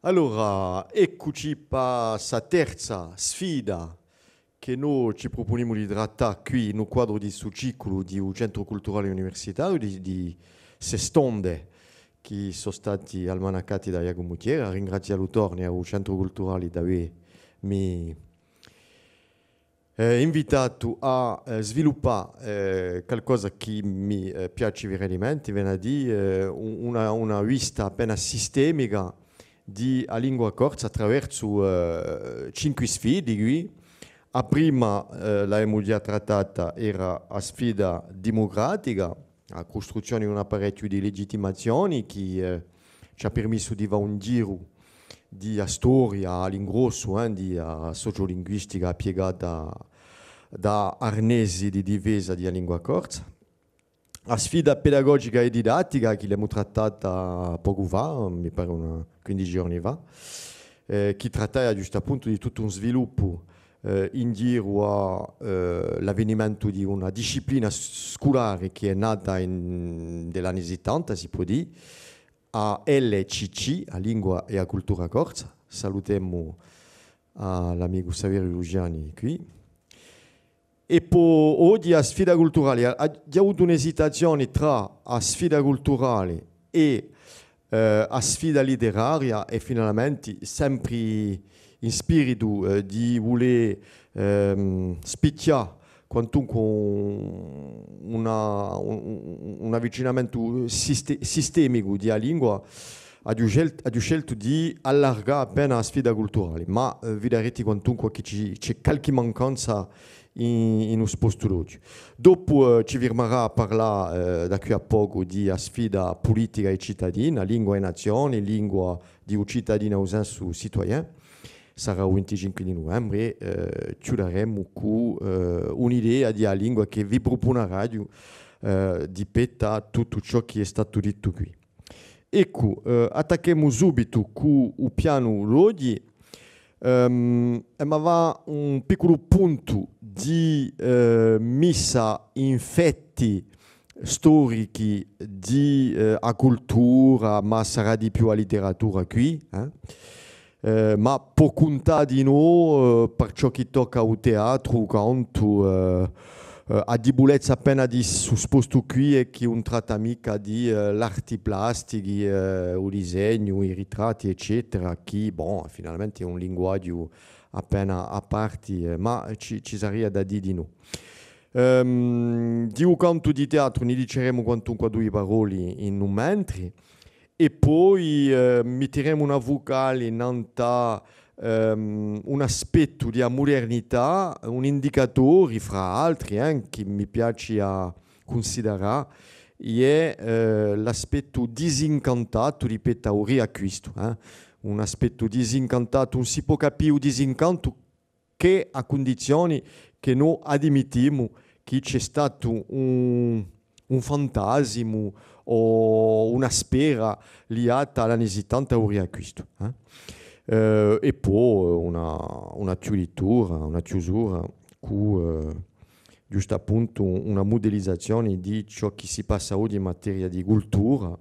Allora, eccoci per questa terza sfida che noi ci proponiamo di trattare qui nel quadro di questo ciclo di un centro culturale universitario di Sestonde che sono stati almanacati da Iago Mutiera. Ringrazio l'autorne e al centro culturale di avermi invitato a sviluppare qualcosa che mi piace veramente, viene a dire una vista appena sistemica di a lingua corsa attraverso 5 sfide qui. A prima l'abbiamo già trattata, era la sfida democratica, la costruzione di un apparecchio di legittimazione che ci ha permesso di fare un giro di storia all'ingrosso, di sociolinguistica piegata da arnesi di difesa di lingua corsa. La sfida pedagogica e didattica che l'abbiamo trattata poco fa, mi pare 15 giorni fa, che trattava giusto appunto di tutto un sviluppo in giro all'avvenimento di una disciplina scolare che è nata negli anni 70, si può dire, a LCC, a Lingua e a Cultura Corsa. Salutiamo l'amico Saverio Lugiani qui. E poi oggi la sfida culturale, ha già avuto un'esitazione tra la sfida culturale e la sfida letteraria e finalmente sempre in spirito di voler spicciare quantunque un avvicinamento sistemico di lingua, ha scelto di allargare appena la sfida culturale, ma vedrete quantunque che c'è qualche mancanza in un posto d'oggi. Dopo ci firmerà a parlare da qui a poco di sfida politica e cittadina, lingua e nazione, lingua di un cittadino au senso citoyen. Sarà il 25 di novembre e chiuderemo con un'idea di lingua che vi propone la radio di petta tutto ciò che è stato detto qui. Ecco, attacchiamo subito con il piano Lodi. Ma va un piccolo punto di messa in fetti storici di cultura, ma sarà di più a letteratura qui. Ma può contare di noi per ciò che tocca al teatro, canto, a di bulezza appena di supposto qui e che un tratta mica di l'arti plastici, il disegno, i ritratti, eccetera, che, bon, finalmente è un linguaggio appena a parte, ma ci sarebbe da dire di no. Di un canto di teatro ne diceremo quantunque due parole in un mentre, e poi metteremo una vocale in un aspetto di modernità, un indicatore fra altri che mi piace a considerare, è l'aspetto disincantato, ripeto, o riacquisto. Un aspetto disincantato, non si può capire il disincanto che a condizioni che noi admettiamo che c'è stato un fantasma o una spera legata alla necessità di riacquisto. E poi una chiusura con giusto appunto una modelizzazione di ciò che si passa oggi in materia di cultura,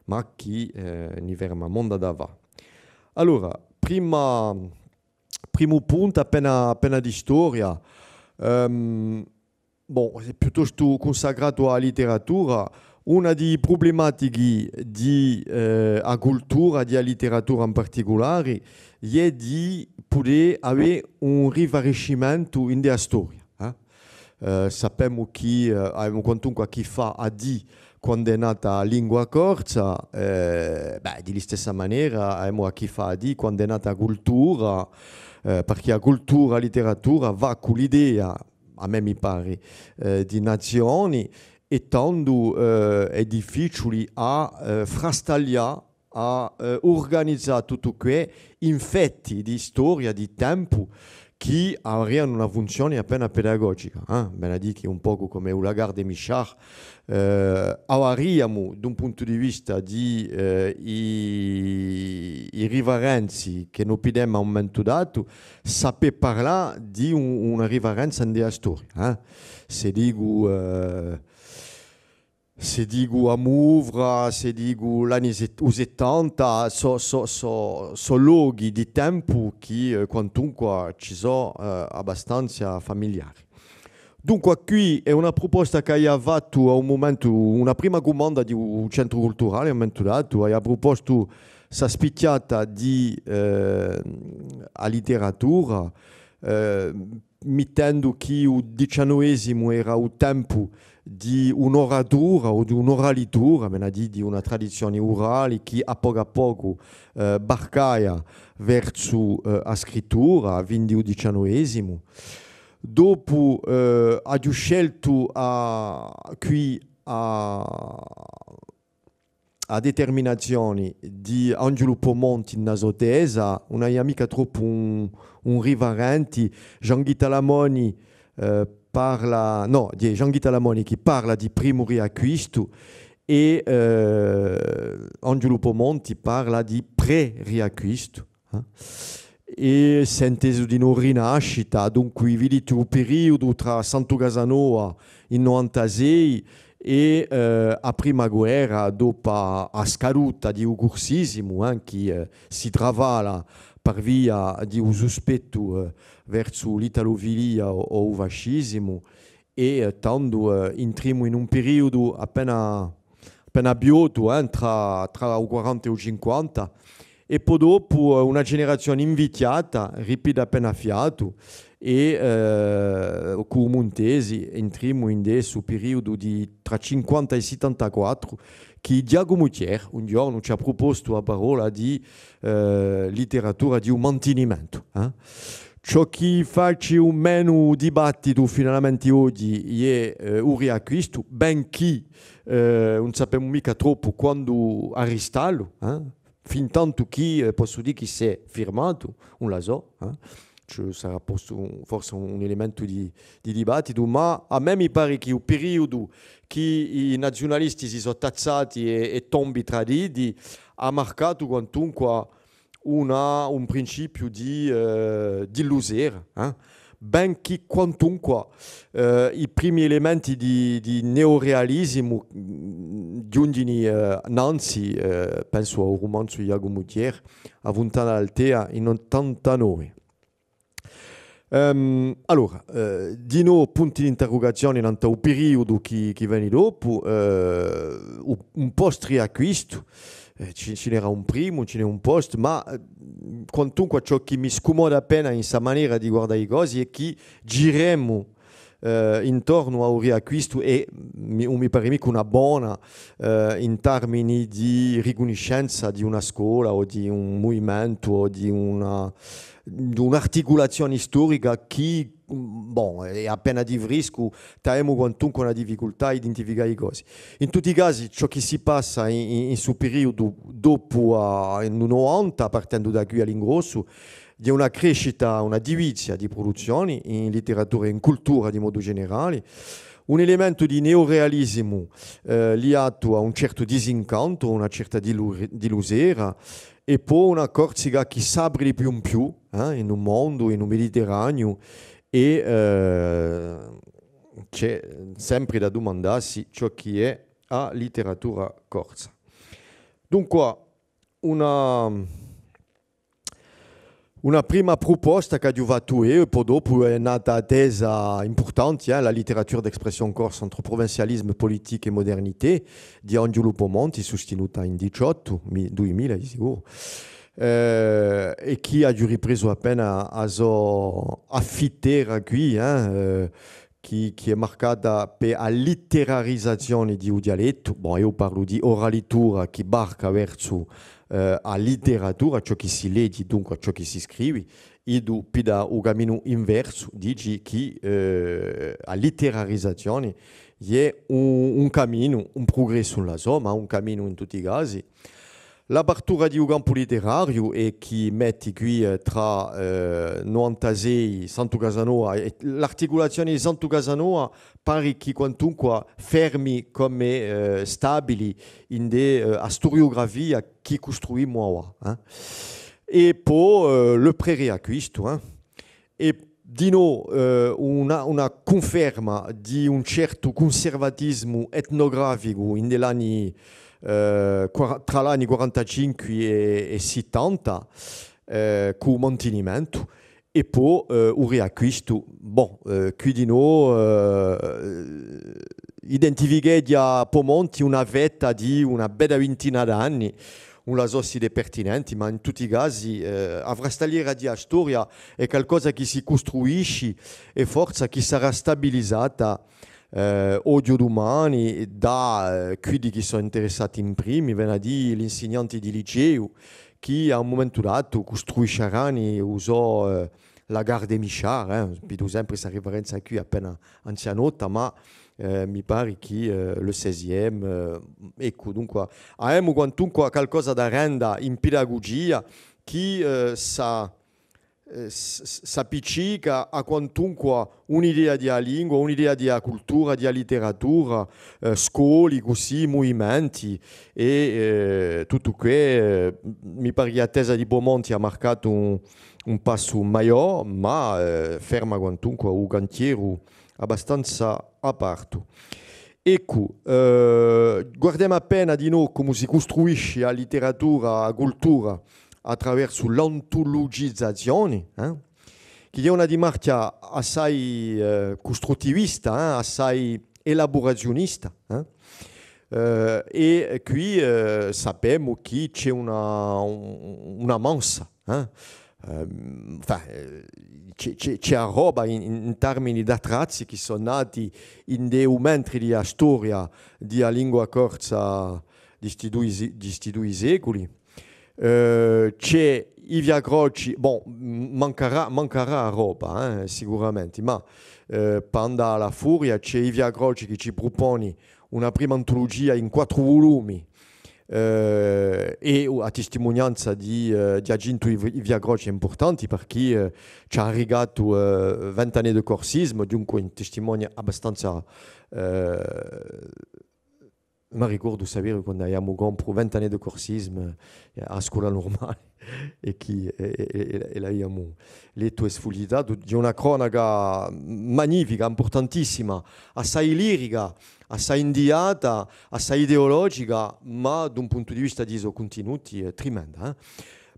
ma che ne verrà mondo da va. Allora, primo punto appena di storia, bon, è piuttosto consacrato alla letteratura. Una delle problematiche di cultura, di letteratura in particolare, è di poter avere un rivarescimento in della storia. Sappiamo che abbiamo quantunque a chi fa a di quando è nata la lingua corsa, di stessa maniera abbiamo a chi fa a di quando è nata la cultura, perché la cultura, la letteratura va con l'idea, a me mi pare, di nazioni, e tanto è difficile a frastagliare, a organizzare tutto questo in fetti di storia, di tempo, che avranno una funzione appena pedagogica. Ben a dire che un po' come un lagar de Michard, avremo, da un punto di vista di i rivarenzi che noi pediamo a un momento dato, sapere parlare di una rivarenza della storia. Se dico se dico a Mouvra, se dico l'anni 70, sono luoghi di tempo che quantunque ci sono abbastanza familiari. Dunque, qui è una proposta che hai fatto a un momento, una prima comanda di un centro culturale, a un momento dato, hai proposto questa spicchiata di a letteratura, mettendo che il XIX era il tempo di un'oratura o di un'oralitura, di una tradizione orale che a poco barcaia verso la scrittura, quindi il XIX. Dopo ho scelto qui a determinazioni di Angelo Pomonti in Nasotesa, una mica troppo un rivarenti, Jean-Guy Talamoni parla, no, di Jean-Guy Talamoni che parla di primo riacquisto e Angelo Pomonti parla di pre-riacquisto. E senteso di non rinascita, dunque vedete un periodo tra Santo Casanova in 96 e a prima guerra, dopo a scaduta di un cursissimo che si travala per via di un sospetto verso l'italofilia o il fascismo e tanto entriamo in un periodo appena biotto tra il 40 e il 50 e poi dopo una generazione invecchiata, ripide appena fiato e con Montesi entriamo in questo periodo di tra 50 e 74 che Giacomo Thier un giorno ci ha proposto la parola di letteratura di un mantenimento. Ciò che faccia un meno dibattito finalmente oggi è un riacquisto, benché non sappiamo mica troppo quando arrestarlo. Fin tanto che posso dire che si è firmato, non la so, ci sarà forse un elemento di dibattito, ma a me mi pare che il periodo che i nazionalisti si sono tazzati e tombi traditi ha marcato quantunque un principio di illusere. Benché quantunque i primi elementi di neorealismo giungono Nancy, penso al romanzo di Jacopo Thier, a Fontana Altea in 89. Allora, di nuovo punti di interrogazione in un periodo che viene dopo, un post-riacquisto, ce n'era un primo, ce n'è un post, ma quantunque ciò che mi scomoda appena in questa maniera di guardare le cose è che giremmo intorno a un riacquisto e mi pare mica una buona in termini di riconoscenza di una scuola o di un movimento o di un'articolazione storica che è appena di fresco, abbiamo quantunque una difficoltà a identificare le cose. In tutti i casi, ciò che si passa in suo periodo dopo il 90, partendo da qui all'ingrosso, di una crescita, una divizia di produzioni in letteratura e in cultura di modo generale, un elemento di neorealismo legato a un certo disincanto, una certa dilusera, e poi una Corsica che s'apre di più in più in un mondo, in un Mediterraneo, e c'è sempre da domandarsi ciò che è la letteratura corsa. Dunque, una prima proposta che ho fatto io, e poi dopo è nata tesa importante, la letteratura d'espressione corsa entre provincialisme, politique e modernità di Angelo Pomonti, sostenuta in 2000 di sicuro, e che ha ripreso appena a fittera qui, che è marcata per la letterarizzazione di un dialetto. Io parlo di oralitura che barca verso a letteratura, ciò che si legge, dunque ciò che si scrive, e da un cammino inverso, dici che la letterarizzazione è un cammino, un progresso in la ma un cammino in tutti i casi. L'apertura di un campo letterario e che mette qui tra 96 Santo Casanova e l'articolazione di Santo Casanova pare che quantunque fermi come stabili in la storiografia che costruiamo ora. E poi il pre-riacquisto. E Dino, una conferma di un certo conservatismo etnografico in degli anni, tra gli anni 45 e 70, con un mantenimento, e poi un riacquisto. Bon, qui di noi identifiché a Pomonti una vetta di una bella ventina d'anni, una sosside pertinenti, ma in tutti i casi avrà staliera di storia è qualcosa che si costruisce e forza che sarà stabilizzata odio domani da quelli che sono interessati in primi, venerdì gli insegnanti di liceo che a un momento dato costruiranno e usò la gare de Michard, vedo sempre questa referenza qui appena anzianotta, ma mi pare che le 16e, ecco, dunque, abbiamo quantunque qualcosa da rendere in pedagogia che s'appiccica a quantunque un'idea di lingua, un'idea di cultura, di letteratura, scuole, così, movimenti e tutto questo. Mi pare che la tesa di Bomonti ha marcato un passo maggiore, ma ferma quantunque un cantiere abbastanza aperto. Ecco, guardiamo appena di noi come si costruisce la letteratura, la cultura attraverso l'antologizzazione, che è una dimarca assai costruttivista, assai elaborazionista. E qui sappiamo che c'è una mansa. C'è roba in termini di tratti che sono nati in dei momenti di storia della lingua corsa di questi due secoli. C'è i viaggi, bon, mancherà roba, sicuramente, ma per andare alla furia c'è i viaggi che ci propone una prima antologia in 4 volumi e a testimonianza di aggiunto i viaggi importanti perché ci ha arrivato 20 anni di corsismo, dunque un testimone abbastanza mi ricordo sapere quando abbiamo comprato 20 anni di corsismo a scuola normale e l'abbiamo letto e sfogliato di una cronaca magnifica, importantissima, assai lirica, assai indiata, assai ideologica, ma da un punto di vista di contenuti tremenda.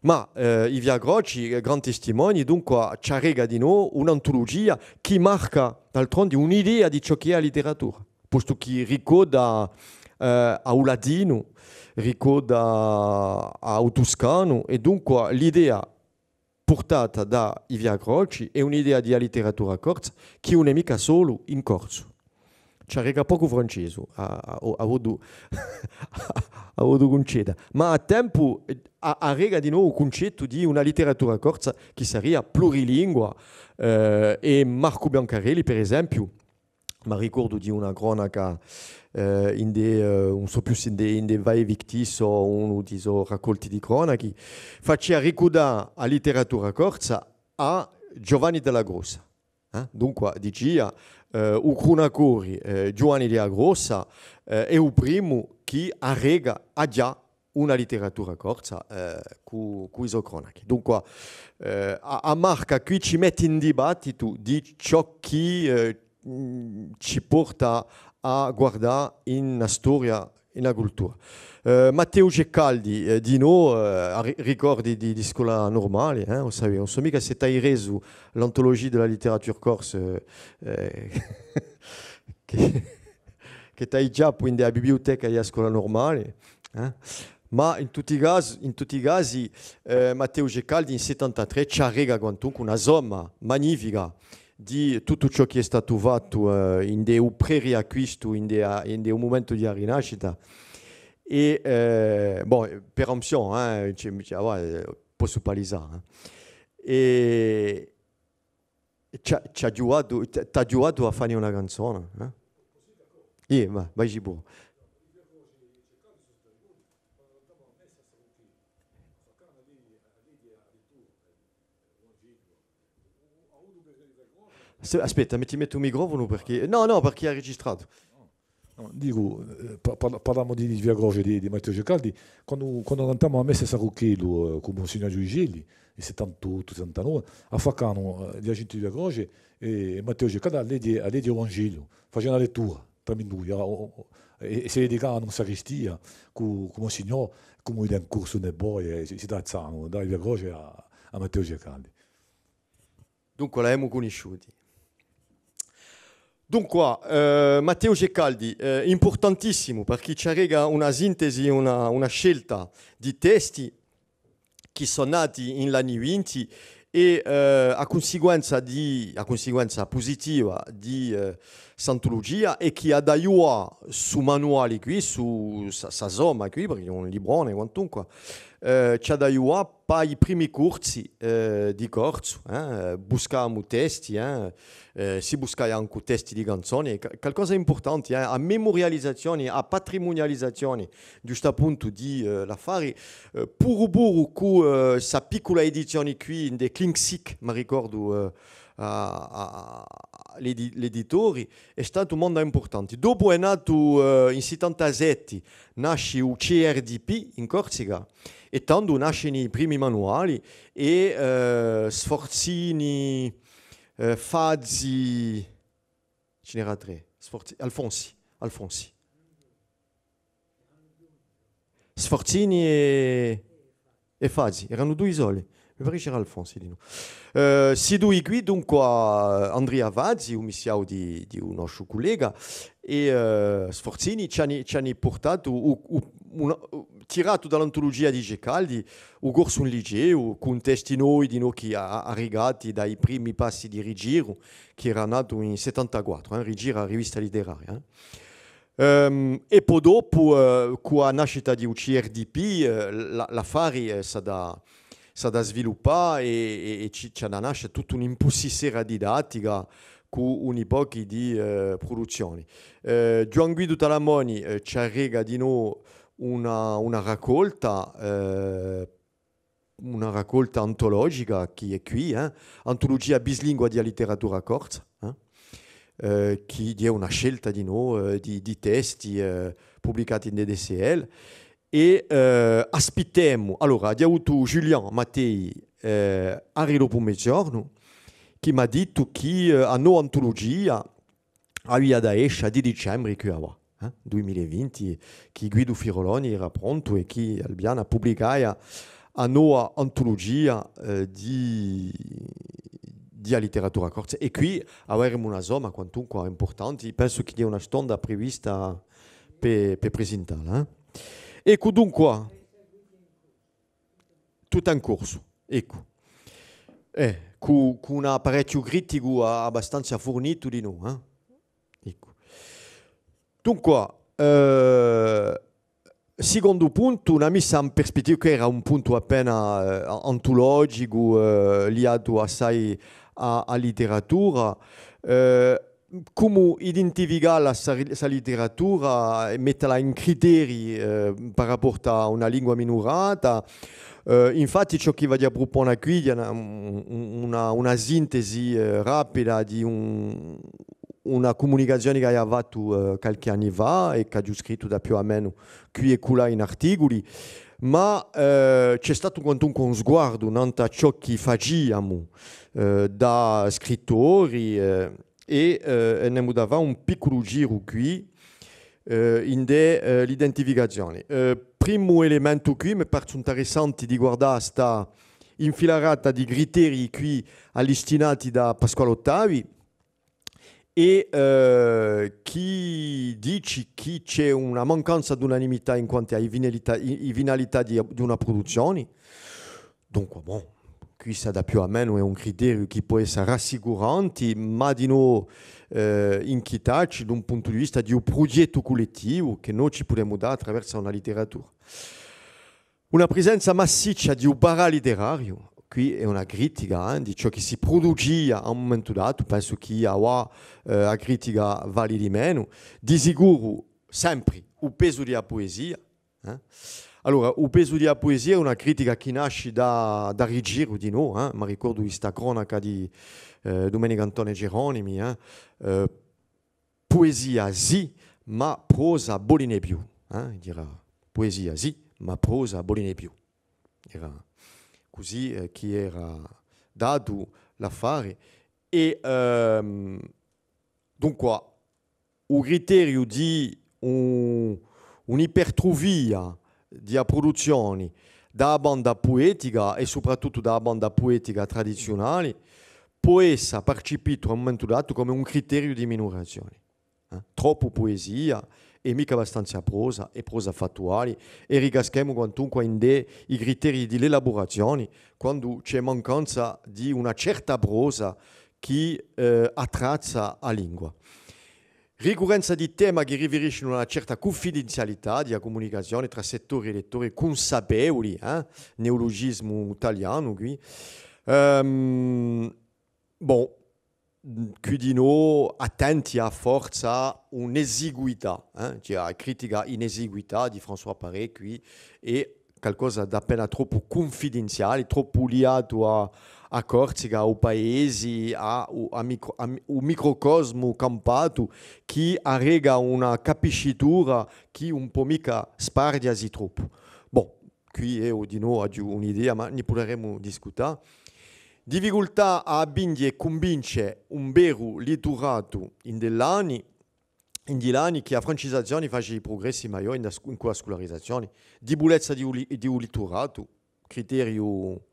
Ma i Viagrocci, grandi testimoni, dunque ci rega di noi un'antologia che marca d'altronde un'idea di ciò che è la letteratura, posto che ricorda a un ladino, ricorda a un toscano, e dunque l'idea portata da Ivia Croci è un'idea di letteratura corsa che non è mica solo in corso. Ci rega poco francese, a avuto conceda, ma a tempo a rega di nuovo il concetto di una letteratura corsa che sarebbe plurilingua e Marco Biancarelli, per esempio, mi ricordo di una cronaca non so più se in dei vai victis o uno di raccolti di cronache, faceva ricordare la letteratura corsa a Giovanni della Grossa. Dunque, diceva, il cronacore Giovanni della Grossa è il primo che arrega a già una letteratura corsa con i cronache. Dunque, a marca qui ci mette in dibattito di ciò che ci porta a guardare in una storia, in una cultura. Matteo Ceccaldi, di noi, ricordi di scuola normale, non so mica se hai reso l'antologia della letteratura corse che hai già poi nella biblioteca della scuola normale. Ma in tutti i casi Matteo Ceccaldi in 73 ci ha regato quantunque una somma magnifica di tutto ciò che è stato fatto in un pre-riacquisto, in un momento di rinascita. E bon, per opzione, posso palisare. E ti ha aiutato a fare una canzone. Vai pure. Aspetta, ti metto un microfono perché... No, perché ha registrato. No, dico, parliamo di Via Groce di Matteo Cecaldi, quando andiamo a messa a Sarruchello con Monsignor Giugelli, nel 78, 79, a Facano, gli agenti di Via Groce, e Matteo Cecaldi a legge Vangelo, faceva una lettura tra noi, e si dedicava a una sacrestia con Monsignor, come era in corso nel boia, si tazzavano da Via Groce a Matteo Cecaldi. Dunque l'abbiamo conosciuti. Dunque, Matteo Cecaldi, importantissimo perché ci rega una sintesi, una scelta di testi che sono nati in anni 20 e a conseguenza positiva di Santologia e che ha dato su manuali qui, su sa somma qui, perché è un librone quantunque, ci ha dato per i primi corsi di corso, buscavamo testi, si buscava anche testi di canzoni, qualcosa di importante, a memorializzazione, a patrimonializzazione, giusto appunto di l'affare, pur con sa piccola edizione qui, in dei Klingsik, mi ricordo, l'editore, è stato un mondo importante. Dopo è nato in 77, nasce il CRDP in Corsica, e tanto nascono i primi manuali e Sforzini, Fazzi, ce n'era tre, Alfonsi. Sforzini e Fazzi, erano due soli. Mi pare che c'era Alfonsi di no. Si due qui dunque Andrea Vazzi, un missiao di un nostro collega, e Sforzini ci hanno portato, tirato dall'antologia di Cecaldi, un corso in liceo, con testi noi di noi che arrivati dai primi passi di Rigiro, che era nato in 74, Rigiro, la rivista letteraria. E poi dopo, con la nascita di UCRDP, l'affare è da sviluppare e c'è da nascere tutta un'impossessera didattica con un'epoca di produzione. Gian Guido Talamoni ci rega di noi una raccolta antologica che è qui, antologia bislingua di letteratura corsa, che è una scelta di noi di testi pubblicati in DDCL. E aspettiamo, allora abbiamo avuto Giuliano Mattei arriva dopo mezzogiorno che mi ha detto che a noi antologia aveva da esce di dicembre che aveva 2020 che Guido Firoloni era pronto e che Albiana pubblicava a noi antologia di letteratura corsa e qui avremo una somma quantunque importante, penso che sia una stonda prevista per presentarla. Ecco dunque, tutto in corso, ecco. Con un apparecchio critico abbastanza fornito di noi. Ecco. Dunque, secondo punto, una messa in prospettiva che era un punto appena antologico, legato assai a letteratura. Come identificare la letteratura e metterla in criteri per rapporto a una lingua minorata. Infatti ciò che va a proporre qui è una sintesi rapida di una comunicazione che ha fatto qualche anno fa e che ha già scritto da più o meno qui e là in articoli, ma c'è stato quantunque un sguardo a ciò che facciamo da scrittori e abbiamo davanti un piccolo giro qui in l'identificazione. Primo elemento qui mi pare interessante di guardare sta infilarata di criteri qui allistinati da Pasquale Ottavi e chi dice che c'è una mancanza di unanimità in quanto ai finalità di una produzione. Dunque, bon, qui ça da più o meno è un criterio che può essere rassicurante, ma di noi inquietarci da un punto di vista di un progetto collettivo che noi ci possiamo dare attraverso una letteratura. Una presenza massiccia di un bar letterario, qui è una critica di ciò che si produceva a un momento dato, penso che la critica vale di meno, di sicuro sempre il peso della poesia. Allora, il peso della poesia è una critica che nasce da Rigiro di noi, mi ricordo questa cronaca di Domenico Antonio Geronimi, poesia sì, ma prosa boline più. Dirà poesia sì, ma prosa boline più. Era così che era dato l'affare. E dunque, un criterio di un'ipertrofia di produzioni da banda poetica e soprattutto da banda poetica tradizionale può essere percepito a un momento dato come un criterio di minorazione. Troppo poesia e mica abbastanza prosa e prosa fattuali e ricaschiamo quantunque in i criteri di elaborazione quando c'è mancanza di una certa prosa che attrazza la lingua. Ricorrenza di tema che riferisce a una certa confidenzialità di comunicazione tra settori e lettori consapevoli, neologismo italiano qui. Bon, qui di noi attenti a forza un'esiguità, cioè critica inesiguità di François Paré qui e qualcosa d'appena troppo confidenziale, troppo liato a Corsica, a paesi, a un microcosmo campato che arrega una capiscitura che un po' mica spardiasi troppo. Bon, qui io di nuovo ho un'idea, ma ne potremo discutere. Difficoltà a e convince un vero letterato in degli anni che la francizzazione faccia progressi maggiori in quella scolarizzazione, di bullezza di un letterato, criterio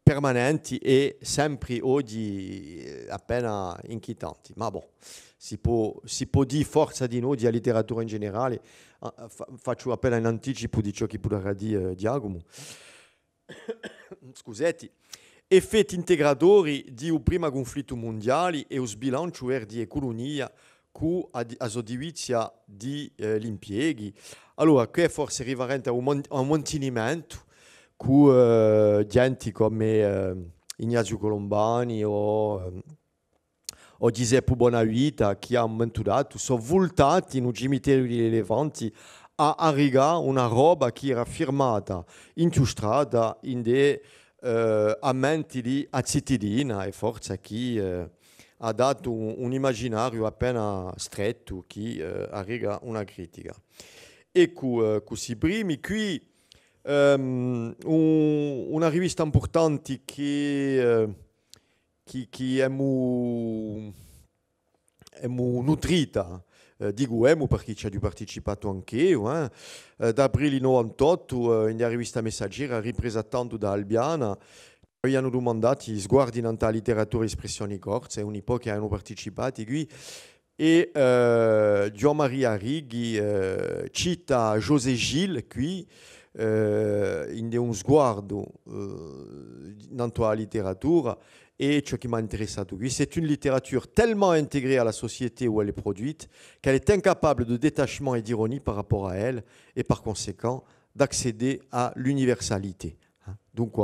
permanenti e sempre oggi appena inquietanti. Ma bon, si può dire forza di noi, di letteratura in generale, faccio appena in anticipo di ciò che potrà dire Giacomo. Scusetti. Effetti integratori di un primo conflitto mondiale e lo sbilancio di economia con la sodivizia di impieghi. Allora, che forse riferente a un mantenimento con gente come Ignazio Colombani o Giuseppe Bonavita che hanno menturato, sono voltati in un cimitero di elefanti a arrivare una roba che era firmata, inchiustrata in dei ammenti di acetidina e forza che ha dato un immaginario appena stretto che arriva una critica. E questi primi qui una rivista importante che è nutrita dico perché ci ho partecipato anche io. Da aprile 98 in rivista Messaggera, ripresa tanto da Albiana, mi hanno domandato sguardi in la letteratura e espressioni corse, un po' che hanno partecipato qui. E Gian Maria Righi cita José Gilles qui in un sguardo nella letteratura. Et ce qui m'a intéressé, c'est une littérature tellement intégrée à la société où elle est produite qu'elle est incapable de détachement et d'ironie par rapport à elle et par conséquent d'accéder à l'universalité. Donc,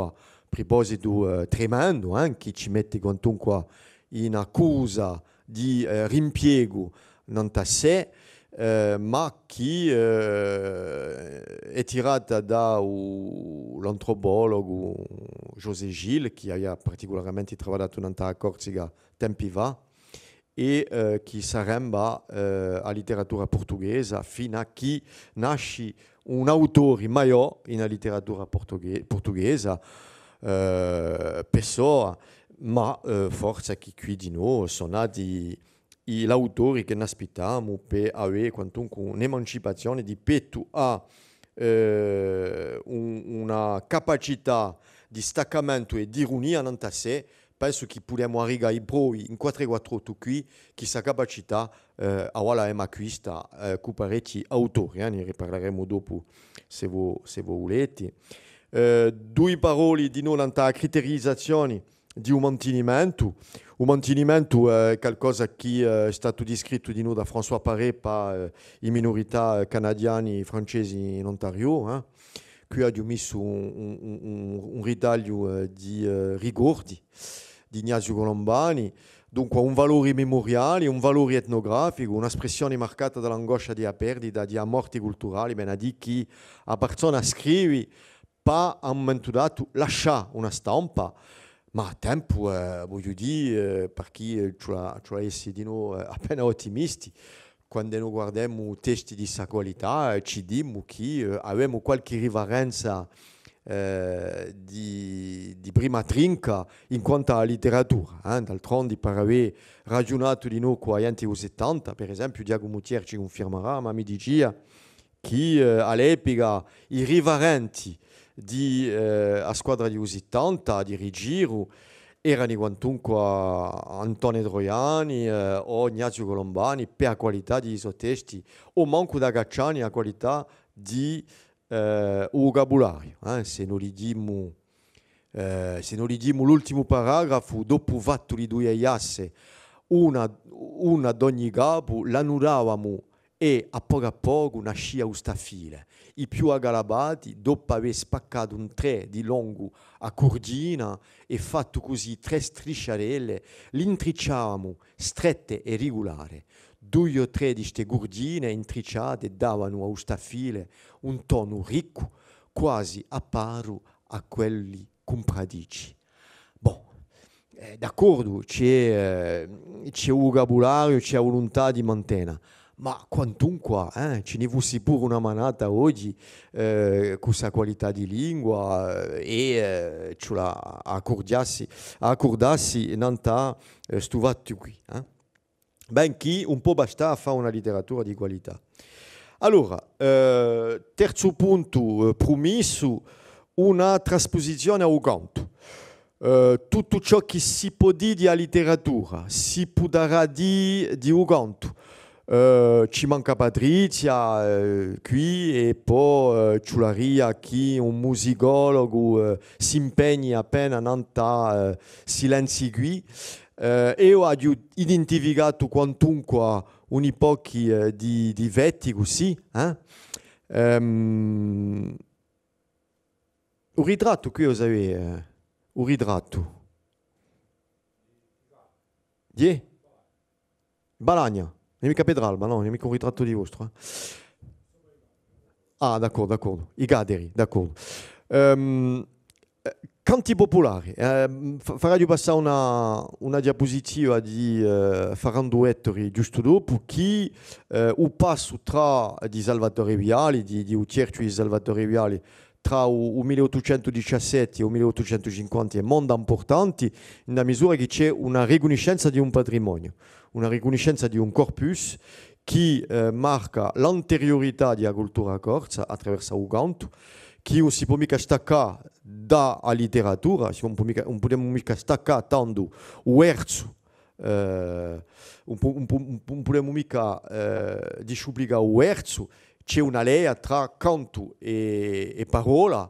proposito tremendo, che ci mette quantunque in accusa di rimpiego non sé, ma che è tirata dall'antropologo José Gilles, che aveva particolarmente lavorato nella Corsica tempi fa, e che sarebbe a letteratura portoghese fino a che nasce un autore maggiore in letteratura portoghese, Pessoa, ma forse che qui di noi sono nati gli autori che ne aspettiamo per avere quantunque un'emancipazione di petto a una capacità di staccamento e di ironia in sé. Penso che possiamo arrivare in 448 qui, che questa capacità è acquista con parecchi autori, ne riparleremo dopo se volete. Due parole di non nella criterizzazione di un mantenimento. Un mantenimento è qualcosa che è stato descritto di noi da François Paré per le minorità canadiane e francesi in Ontario. Qui abbiamo messo un ritaglio di Rigordi, di Ignazio Colombani, dunque un valore memoriale, un valore etnografico, un'espressione marcata dall'angoscia di perdita, di morti culturali, ben a dire che la persona scrive per a un momento dato lascia una stampa, ma a tempo, voglio dire, per chi ci ha essere di noi appena ottimisti, quando noi guardiamo testi di questa qualità, ci diciamo che abbiamo qualche rivarenza di prima trinca in quanto alla letteratura. D'altronde, per aver ragionato di noi con gli anni 70, per esempio, Diago Mutier ci confermerà, ma mi diceva che all'epoca i rivarenti di a squadra di 70 di Rigiro erano quantunque Antonio Troiani o Ignazio Colombani per la qualità di suoi testi o manco da Gacciani a qualità di vocabolario. Se non gli dimmo l'ultimo paragrafo, dopo fatto li due iasse, una ad ogni capo, l'annuravamo e a poco nascia questa fila. I più aggalabati, dopo aver spaccato un tre di lungo a cordina e fatto così 3 strisciarelle, l'intricciavamo strette e regolari. 2 o 3 di queste cordine intricciate davano a questa fila un tono ricco, quasi a paro a quelli compradici. D'accordo, c'è un vocabolario, c'è volontà di mantenere. Ma quantunque ce ne fosse pure una manata oggi con questa qualità di lingua e ce la accordassi in sto fatto qui. Benché un po' basta a fare una letteratura di qualità. Allora, terzo punto promesso, una trasposizione a canto. Tutto ciò che si può dire di letteratura si potrà dire di canto. Ci manca Patrizia qui e poi Ciularia che un musicologo si impegna appena nanta silenzi qui. Io ho identificato quantunque un'epoca di vetti così. Un ritratto qui, cosa avete? Un ritratto. Balagna. Non è mica Pedralba, no, non è mica un ritratto di vostro. Ah, d'accordo. I Gaderi, d'accordo. Canti popolari. Farò passare una diapositiva di Ferrando Ettore giusto dopo, che un passo tra di Salvatore Viali, di un cerchio di Salvatore Viali, tra il 1817 e il 1850 è molto importante, nella misura che c'è una riconoscenza di un patrimonio, una riconoscenza di un corpus che marca l'anteriorità della cultura corsa attraverso il canto, che non si può mica staccare dalla letteratura, non possiamo mica staccare tanto il verso, non possiamo mica disciuplicare il verso. C'è una lea tra canto e parola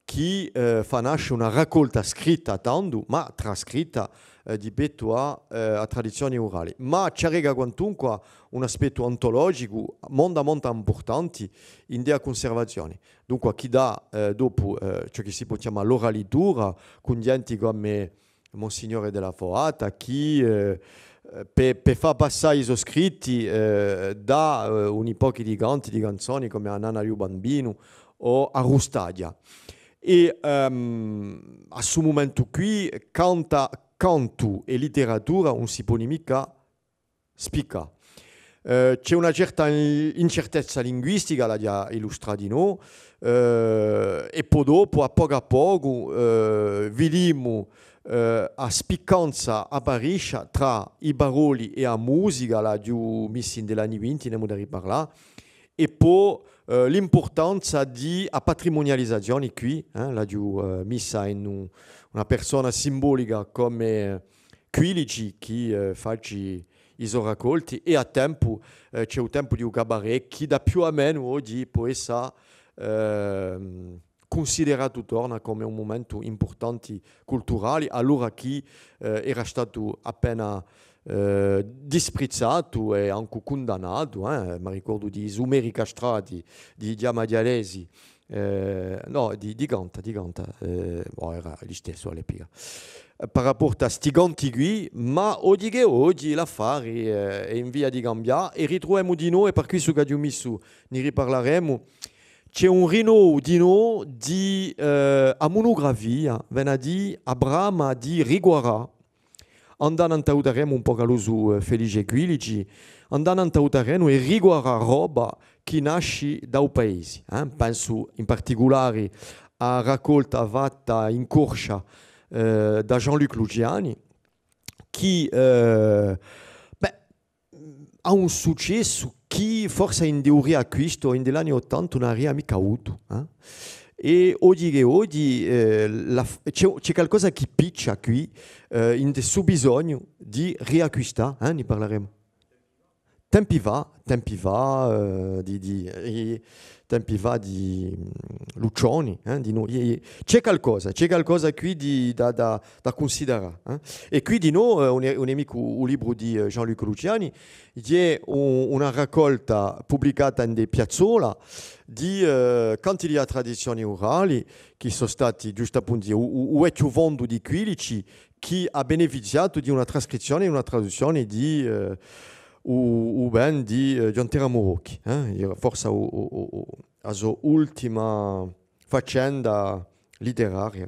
che fa nascere una raccolta scritta tanto, ma trascritta di petto a tradizioni orali. Ma c'è quantunque un aspetto ontologico molto importante in della conservazione. Dunque, chi dà dopo ciò che si può chiamare l'oralitura, con gente come Monsignore della Foata, che per far passare i scritti da un'epoca di canti, di canzoni come a Nana Liu Bambino o a Rustadia. E a questo momento qui canto e letteratura non si può mica spiccare. C'è una certa incertezza linguistica, la dia illustrata di noi, e poi dopo, a poco, vediamo a spiccanza apparisce tra i paroli e la musica, la giù missi negli anni 20, ne abbiamo riparlare, e poi l'importanza di a patrimonializzazione qui, la giù messa in una persona simbolica come Quilici che fa i suoi raccolti, e a tempo c'è un tempo di un cabaret che da più o meno oggi può essere considerato torna come un momento importante culturale, allora che era stato appena disprezzato e anche condannato, mi ricordo di Sumeri Castrati, di Diamadialesi, no, di Ganta, era gli stesso all'epoca. Per rapporto a sti ganti qui, ma oggi l'affare è in via di cambiare e ritroviamo di noi, e per cui su che ne riparleremo. C'è un rino di noi di a monografia, viene a dire a Brama di Riguara, andando a aiutaremo un po' su Felice Quilici, andando a aiutaremo e riguarda roba che nasce dai paesi. Penso in particolare a raccolta fatta in Corcia da Jean-Luc Luciani, che ha un successo che forse in teoria questo negli anni 80 non aveva mica avuto. E oggi c'è qualcosa che piccia qui, in su bisogno di riacquistare, ne parleremo. Tempi va di Lucioni, di noi. C'è qualcosa qui da considerare. E qui di noi, un amico, un libro di Jean-Luc Luciani, è una raccolta pubblicata in dei piazzola di quanti di tradizioni orali che sono stati giusto appunto o è più vondo di Quilici che ha beneficiato di una trascrizione e una traduzione di ben di John Terra Morocchi, forse la sua ultima faccenda letteraria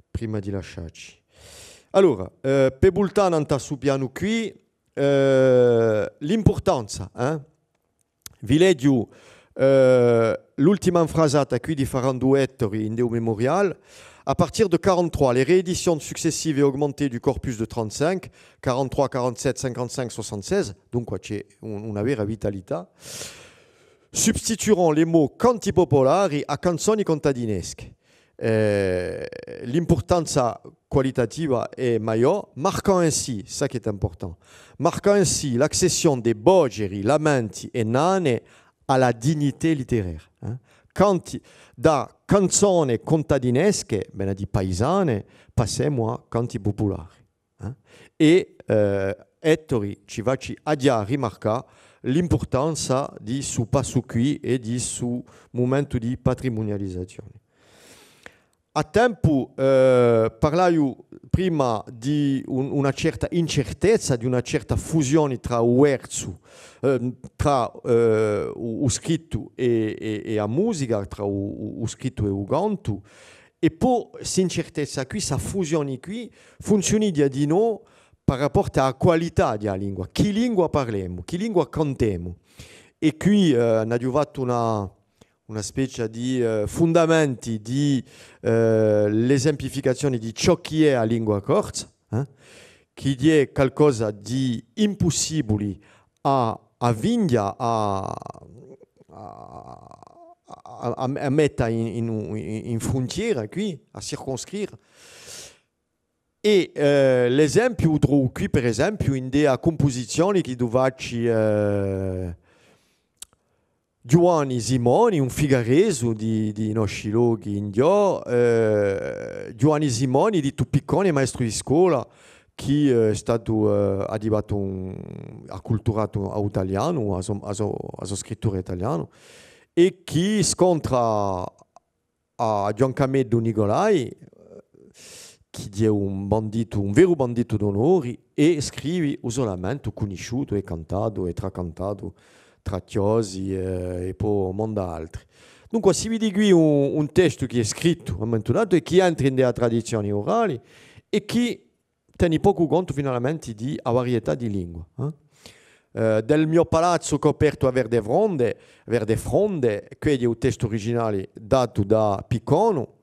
prima di lasciarci. Allora, per Bultana anta su piano qui l'importanza, vi leggo l'ultima frasata qui di Ferrando Ettori in Deo Memorial. À partir de 43, les rééditions successives et augmentées du corpus de 35, 43, 47, 55, 76, donc c'è una vera vitalità, substitueront les mots canti popolari a canzoni contadinesche. L'importanza qualitativa est maggiore, marquant ainsi, ça qui est important, marquant ainsi l'accession des bogeri, lamenti et nane à la dignité littéraire. Da canzoni contadinesche, bene di paesane, passiamo a canti popolari. E Ettori ci va a rimarcare l'importanza di su passo qui e di su momento di patrimonializzazione. A tempo parlavo prima di una certa incertezza, di una certa fusione tra Uerzu, tra lo scritto e la musica, tra lo scritto e il canto, e poi questa incertezza qui, questa fusione qui, funziona di noi per rapporto alla qualità della lingua. Che lingua parliamo, che lingua cantiamo. E qui abbiamo fatto una specie di fondamenti di l'esemplificazione di ciò che è la lingua corsa, che è qualcosa di impossibile a vincere, a mettere in frontiera qui, a circonscrivere. E l'esempio trovo qui, per esempio, in delle composizioni che dovevano Giovanni Simoni, un figareso di nostri luoghi in Dio, Giovanni Simoni di Tupiccone, maestro di scuola, che è stato acculturato all'italiano, a sua scrittura italiana, e che scontra a Giancameddo Nicolai, che è un vero bandito d'onore, e scrive un lamento conosciuto e cantato e tracantato tra Chiosi e poi mondo altri. Dunque si vede qui un testo che è scritto e che entra in delle tradizioni orali e che tiene poco conto finalmente di varietà di lingua. Del mio palazzo coperto a verde fronde, qui è il testo originale dato da Piccono,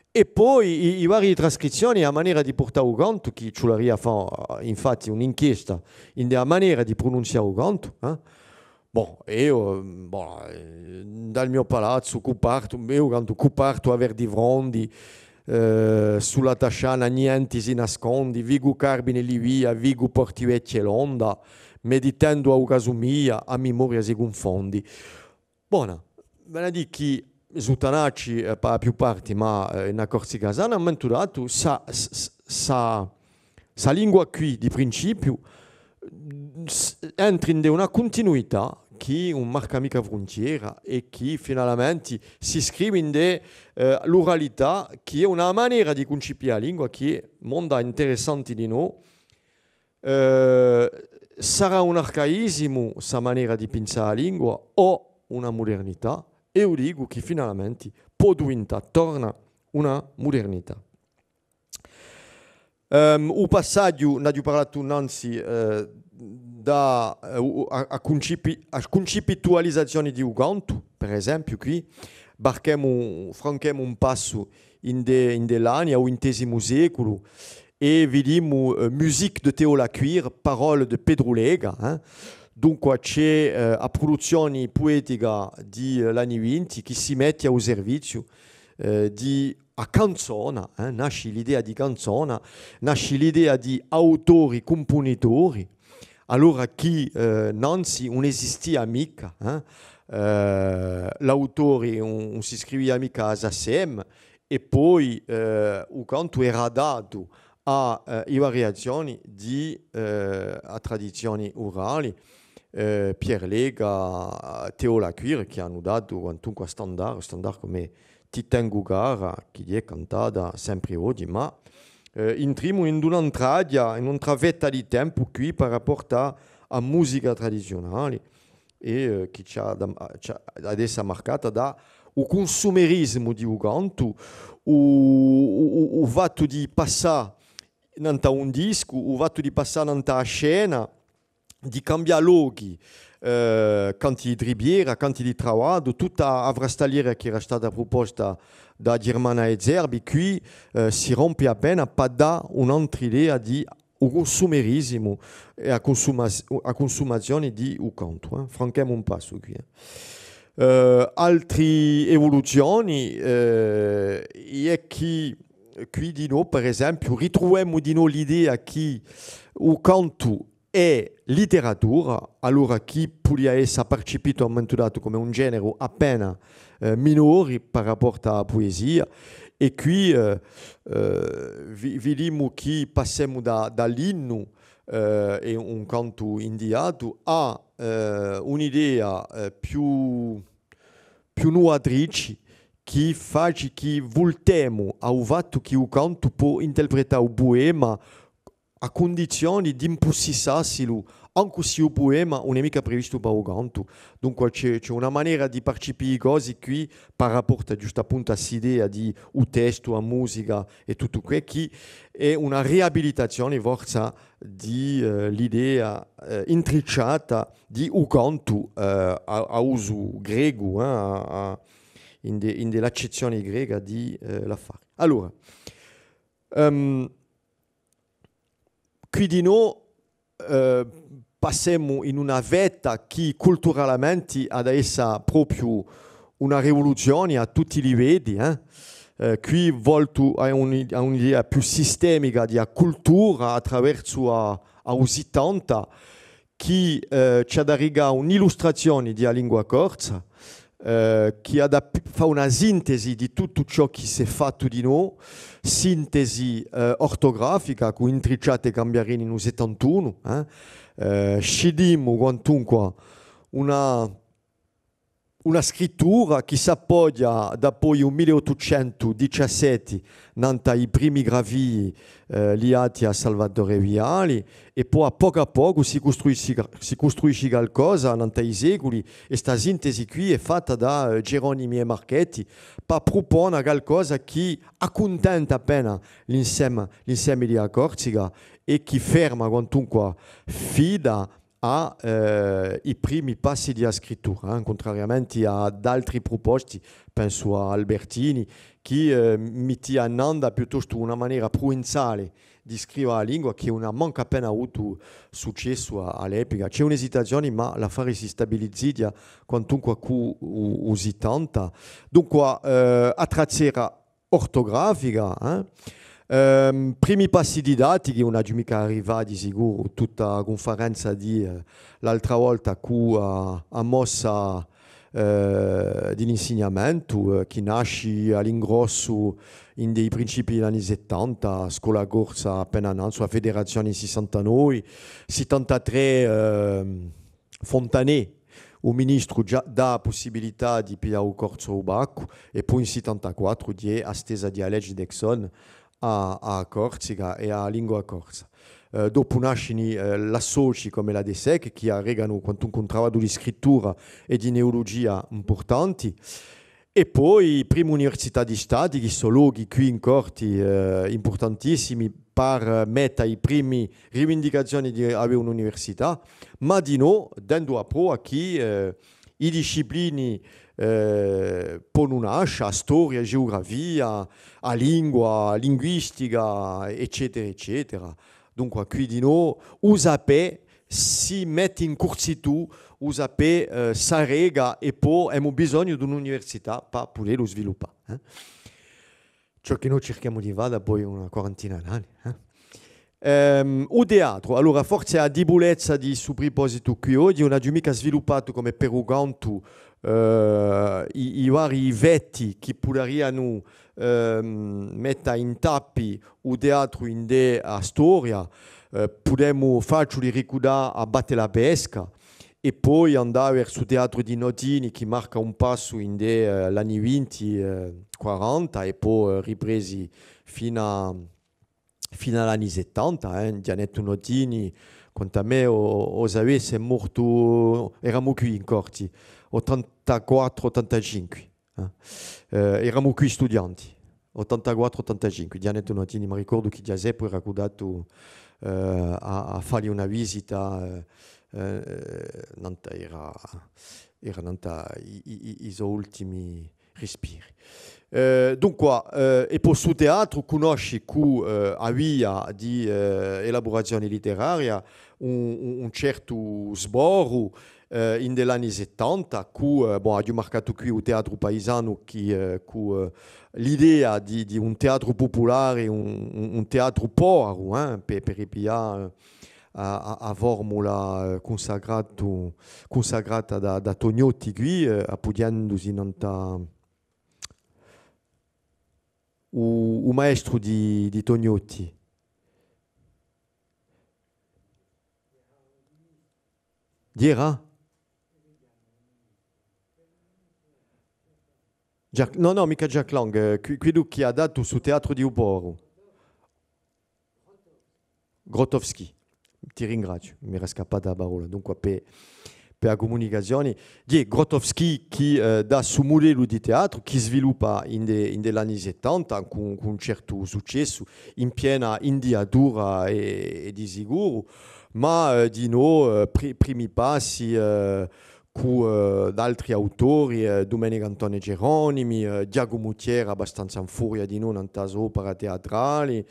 e poi i varie trascrizioni a maniera di portare il canto, che ci fa infatti un'inchiesta in della maniera di pronunciare il canto. Io dal mio palazzo io canto coperto a verdi frondi, sulla tasciana niente si nascondi, vigu carbine lì via, vigu porti vecchi e l'onda, meditando a caso mia, a memoria si confondi. Buona, ve ne dico che Zutanacci, per più parti, ma in Corsi Casana, hanno menturato sa lingua qui di principio entra in una continuità che non marca mica frontiera e che finalmente si scrive in l'oralità, che è una maniera di concepire la lingua che è molto interessante di noi. Sarà un arcaismo questa maniera di pensare la lingua o una modernità? E io dico che finalmente può diventare, torna una modernità. O passaggio, ne abbiamo parlato innanzi, a concettualizzazione di Ugantu, per esempio qui, franchiamo un passo in dell'anni au XX secolo e vediamo musique de Théo Lacuire, parole di Pedro Lega. Dunque c'è a produzione poetica di anni 20 che si mette a servizio di a canzone, nasce l'idea di canzone, nasce l'idea di autori, componitori. Allora chi Nancy non esistia mica, l'autore non si scriveva mica assieme e poi il canto era dato a variazioni di a tradizioni orali. Pierre Lega, Théo Lacuire che hanno dato quantunque standard come Titengu Gara che è cantata sempre oggi, ma entriamo in un'altra vetta di tempo qui per rapportare a musica tradizionale e che ci ha adesso marcata da il consumerismo di Ugantu, il fatto di passare in un disco, il fatto di passare in una scena, di cambiare luoghi, canti di ribiera, canti di traguardo, tutta la frastagliera che era stata proposta da Germana e Zerbi, qui si rompe appena per dare un'altra idea di consumerismo e a consumazione di un canto. Franchiamo un passo qui. Altre evoluzioni è che qui di noi, per esempio, ritroviamo di noi l'idea che il canto è letteratura, allora chi poteva essere percepito a momento dato come un genere appena minore per rapporto alla poesia e qui vediamo che passiamo dall'inno e un canto indiato a un'idea più nuotrice che fa che voltiamo al fatto che il canto può interpretare il poema a condizioni di impossessarselo, anche se il poema non è mica previsto per il canto. Dunque c'è una maniera di percepire cose qui per rapporto giusto appunto a questa idea di un testo, a musica e tutto quello che è una riabilitazione forza di l'idea intricciata di un canto a uso greco, in dell'accezione greca di l'affare. Allora, qui di noi passiamo in una vetta che culturalmente adesso proprio una rivoluzione a tutti i livelli. Qui volto a un'idea più sistemica di cultura attraverso a 70 che ci ha dato un'illustrazione di lingua corsa che fa una sintesi di tutto ciò che si è fatto di noi, sintesi ortografica con intricciate cambiarini nel 71, scegliamo quantunque una scrittura che si appoggia da poi il 1817 nei primi gravi liati a Salvatore Viali e poi a poco si costruisce qualcosa nei secoli e questa sintesi qui è fatta da Geronimi e Marchetti per proporre qualcosa che accontenta appena l'insieme di Corsica e che ferma quantunque fida ai primi passi di scrittura, contrariamente ad altri proposti, penso a Albertini, che metteva in onda piuttosto una maniera provenzale di scrivere la lingua che non ha manca appena avuto successo all'epoca. C'è un'esitazione, ma l'affare si stabilizza quantunque con i 70. Dunque, a tracciera ortografica, primi passi didattici, non è mica arrivati di sicuro tutta la conferenza di l'altra volta con a mossa dell'insegnamento che nasce all'ingrosso in dei principi degli anni 70, scuola corsa appena nata, sulla federazione in 69, 73 Fontanet, il ministro già dà la possibilità di pigliare il corso ubacco e poi in 74 di astesa di legge d'Exxon a Corsica e a lingua corsa. Dopo nascono l'associ come la DSEC che regano quanto un contratto di scrittura e di neologia importanti E poi prima università di Stati, che sono luoghi qui in corti importantissimi per mettere i primi rivendicazioni di avere un'università, ma di no, dando a pro a chi i disciplini possono nascere, a storia, a geografia, a lingua, a linguistica, eccetera, eccetera. Dunque qui di no, usa per si mette in corsitu, usa per sa rega e poi abbiamo bisogno di un'università per poterlo sviluppare. Ciò che noi cerchiamo di fare da poi una quarantina d'anni. O teatro, allora forse a debolezza di su proposito qui oggi, non ha mica sviluppato come peruganto i vari vetti che potrebbero mettere in tappi o teatro in a storia, potremmo farci ricordare a battere la pesca e poi andare verso il teatro di Notini che marca un passo in gli anni 20-40 e poi ripresi fino agli anni 70. Gianetto Notini, quanto a me, o sapesse, è morto, eravamo qui in corti, 84-85. Eravamo qui studianti, 84-85. Gianetto Notini, mi ricordo che Giuseppe era accudato a fare una visita, era i suoi ultimi respiri. Dunque, e poi su teatro conosci che aveva di elaborazione letteraria un certo sboro in anni 70 che ha marcato qui il teatro paesano che l'idea di un teatro popolare, un teatro povero per ripiare a formula consacrata da Tognotti qui, appoggiandosi in o maestro di Tognotti. Di era? No, mica Jack Lang, quello che ha dato sul teatro di Uboro. Grotowski, ti ringrazio, mi era scappata la parola. Dunque, per la comunicazione, Grotowski che dà su modello di teatro, che sviluppa negli anni 70 con un certo successo, in piena indiatura e di sicuro, ma di no, primi passi con altri autori, Domenico Antonio Geronimi, Giacomo Mutiera, abbastanza in furia di non in opera teatrali.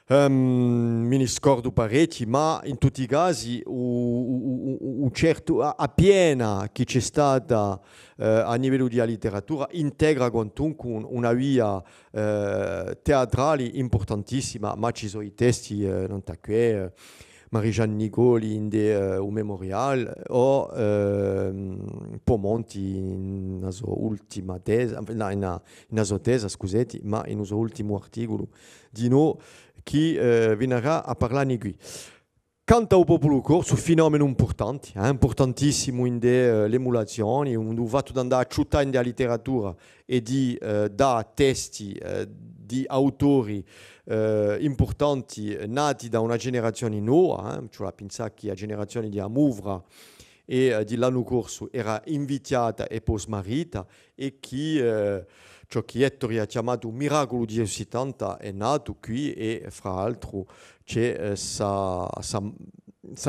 Mi ne scordo parecchi, ma in tutti i casi un certo appiena che c'è stata a livello di letteratura integra quantunque una via teatrale importantissima, ma ci sono i testi non tacque Marie-Jeanne Nicoli in un memorial o Pomonti in la sua ultima tesi, in la sua tesi, scusate, ma in un suo ultimo articolo di no che verrà a parlare qui. Quanto al popolo corso, fenomeno importante, importantissimo in le emulazioni, un fatto di andare a città in la letteratura e di dare testi di autori importanti nati da una generazione nuova, cioè pensare che la generazione di Amouvra e di l'anno corso era invitata e poi smarrita e che ciò che Ettore ha chiamato un miracolo di 70 è nato qui e fra l'altro c'è sa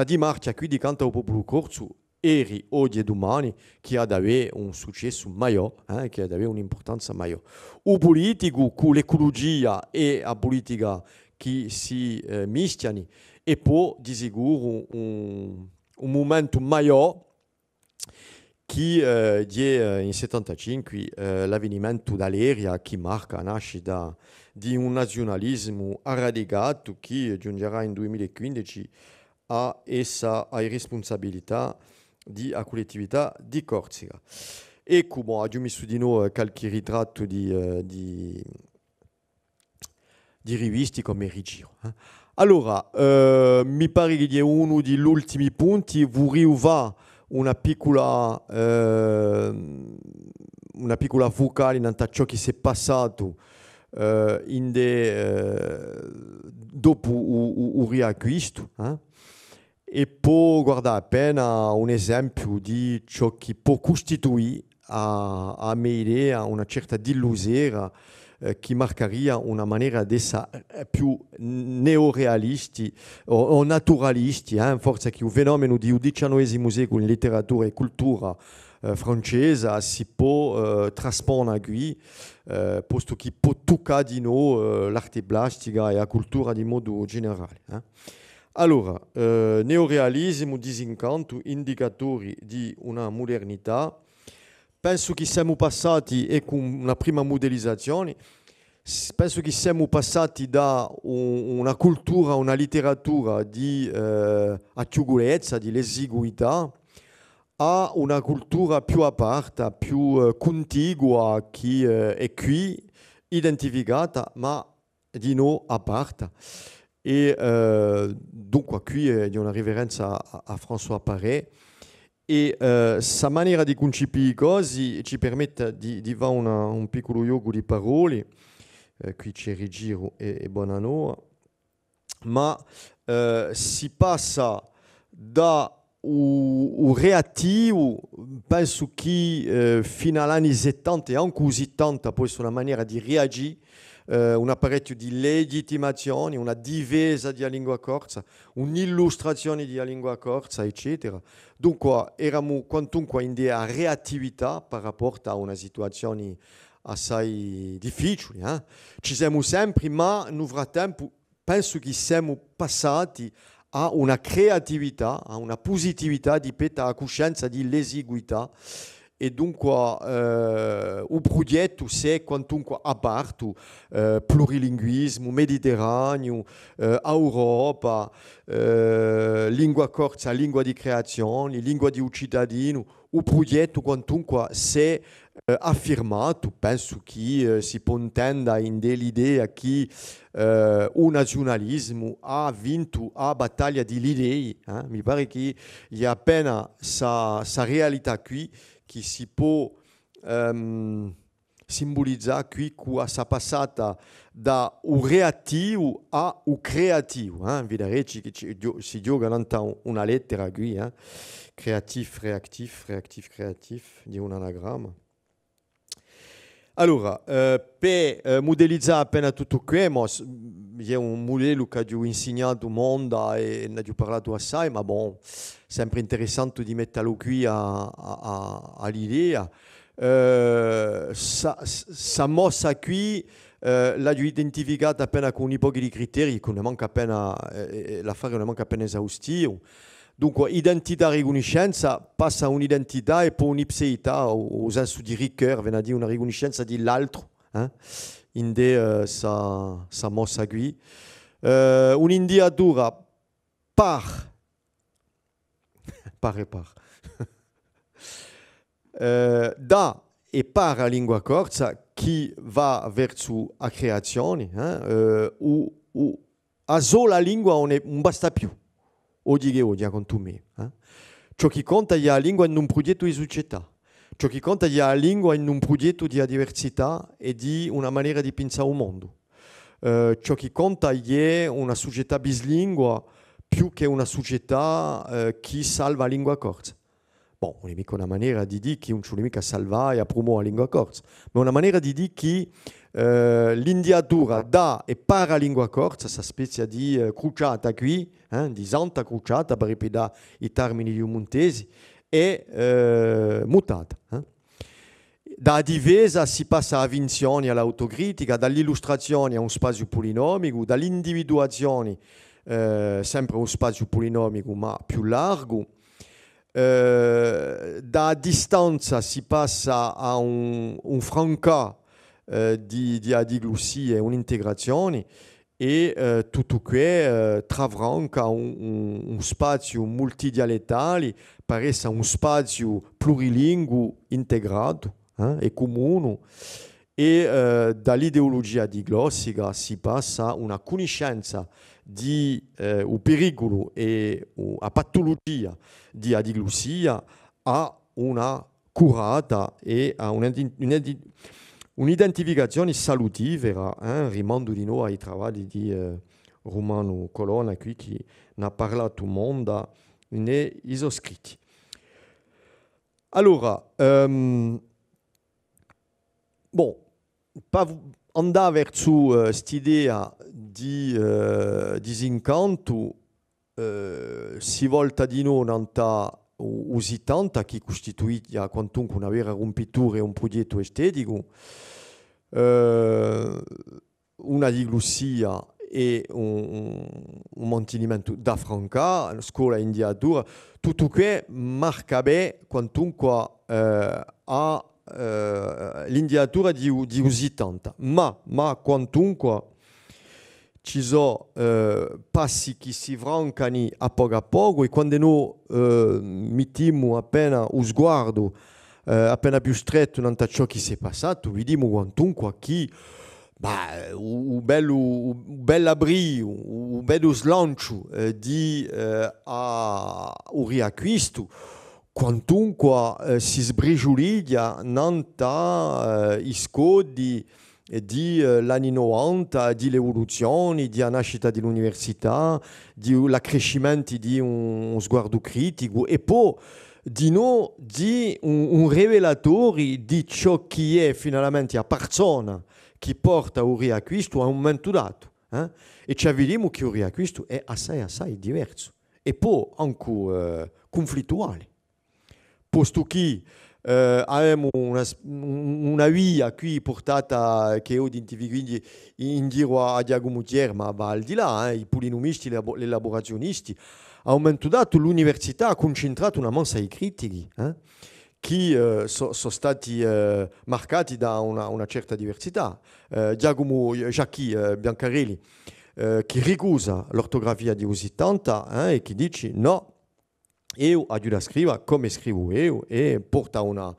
dimarca qui di canto al popolo corso eri oggi e domani che ha ad avere un successo maggiore, che ha ad avere un'importanza maggiore. O politico con l'ecologia e la politica che si mischiano e poi di sicuro un momento maggiore che è in 75 l'avvenimento d'Aleria che marca la nascita di un nazionalismo radicato che giungerà in 2015 a essa a responsabilità di a collettività di Corsica. E come abbiamo messo di noi qualche ritratto di rivisti come Rigiro. Allora, mi pare che è uno degli ultimi punti, vorrei va una piccola vocale in ciò che si è passato dopo il riacquisto. E poi guarda appena un esempio di ciò che può costituire a mia idea una certa dillusera che marcaria una maniera di essere più neorealisti o naturalisti, forse che il fenomeno di XIX secolo in letteratura e cultura francese si può trasporre qui, posto che può toccare di noi l'arte plastica e la cultura di modo generale. Allora, neorealismo, disincanto, indicatori di una modernità. Penso che siamo passati, e con una prima modellizzazione, penso che siamo passati da una cultura, una letteratura di acciugolezza, di l'esiguità, a una cultura più aperta, più contigua, che è qui identificata, ma di no aperta. E dunque qui è una riverenza a François Paré. E sa maniera di concepire le cose ci permette di fare un piccolo gioco di parole, qui c'è Rigiro e Bonanno, ma si passa da un reattivo, penso che fino agli anni 70 e anche 70 può essere una maniera di reagire, un apparecchio di legittimazione, una difesa della lingua corsa, un'illustrazione della lingua corsa, eccetera. Dunque, eravamo quantunque in della reattività per rapporto a una situazione assai difficile. Ci siamo sempre, ma nel frattempo penso che siamo passati a una creatività, a una positività di petta a coscienza di l'esiguità. E dunque il progetto è quantunque aperto, plurilinguismo, Mediterraneo, Europa, lingua corsa, lingua di creazione, lingua di un cittadino. Il progetto quantunque è affirmato, penso che si può intendere in dell'idea che il nazionalismo ha vinto la battaglia delle idee. Mi pare che il y a appena sa realtà qui che si può simbolizzare qui con sa passata da un reattivo a un creativo. Vedete che si gioca una lettera qui, creatif, reactif, creatif, di un anagramma. Allora, per modellizzare appena tutto questo, c'è un modello che ho insegnato al mondo e ne ho parlato assai, ma bon, sempre interessante di metterlo qui all'idea. Sa mossa qui l'ho identificata appena con un po' di criteri, che ne manca appena, l'affare non manca appena esaustivo. Dunque, identità e riconoscenza passa a un'identità e poi un'ipseità, o senso di ricchezza, viene a dire una riconoscenza dell'altro, in sa mossa qui. Un'indiatura par da e par la lingua corsa che va verso la creazione, a sola lingua non basta più. Oggi con tu me. Ciò che conta è la lingua in un progetto di società. Ciò che conta è la lingua in un progetto di diversità e di una maniera di pensare al mondo. Ciò che conta è una società bislingua più che una società che salva la lingua corsa. Bon, non è mica una maniera di dire che non c'è mica salvare e promuovere la lingua corsa, ma una maniera di dire che l'indiatura da e para lingua corsa, questa specie di cruciata qui, di santa cruciata per ripetere i termini di un montesi, è mutata. Da difesa si passa a vinzioni all'autocritica, dall'illustrazione a un spazio polinomico, dall'individuazione sempre a un spazio polinomico ma più largo. Da distanza si passa a un franca di adiglussia e un'integrazione e tutto questo travranca un spazio multidialettale, per essere un spazio plurilingue integrato e comune e dall'ideologia diglossica si passa a una conoscenza di un pericolo e una patologia di adiglussia a una curata e a un'identificazione salutifera, rimando di nuovo ai lavori di Romano Colonna qui che ne ha parlato il mondo nei scritti. Allora, bon, andare verso quest'idea di incanto si volta di noi nanta usitanta che costituisce quantunque una vera rompitura e un progetto estetico, una diglussia e un mantenimento da franca, scuola indiatura, tutto che marca bene quantunque a l'indiatura di usitanta, ma quantunque ci sono passi che si francano a poco e quando noi mettiamo appena un sguardo appena più stretto in ciò che si è passato, vediamo quantunque che un bel abrio, un bello slancio di un riacquisto, quantunque si sbrigioliglia nanta i scodi di l'anni 90, di l'evoluzione, di la nascita dell'università, di l'accrescimento di un sguardo critico e poi di un rivelatore di ciò che è finalmente la persona che porta un riacquisto a un momento dato. E ci vediamo che un riacquisto è assai diverso e poi anche conflittuale. Posto che abbiamo una via qui portata che io identifico in giro a Giacomo Tier, ma va al di là, i polinomisti, gli elaborazionisti. A un momento dato l'università ha concentrato una massa di critici che sono stati marcati da una certa diversità. Giacomo Giacchi Biancarelli che ricusa l'ortografia di Usitanta e che dice no, io aiuto a scrivere come scrivo io e porta una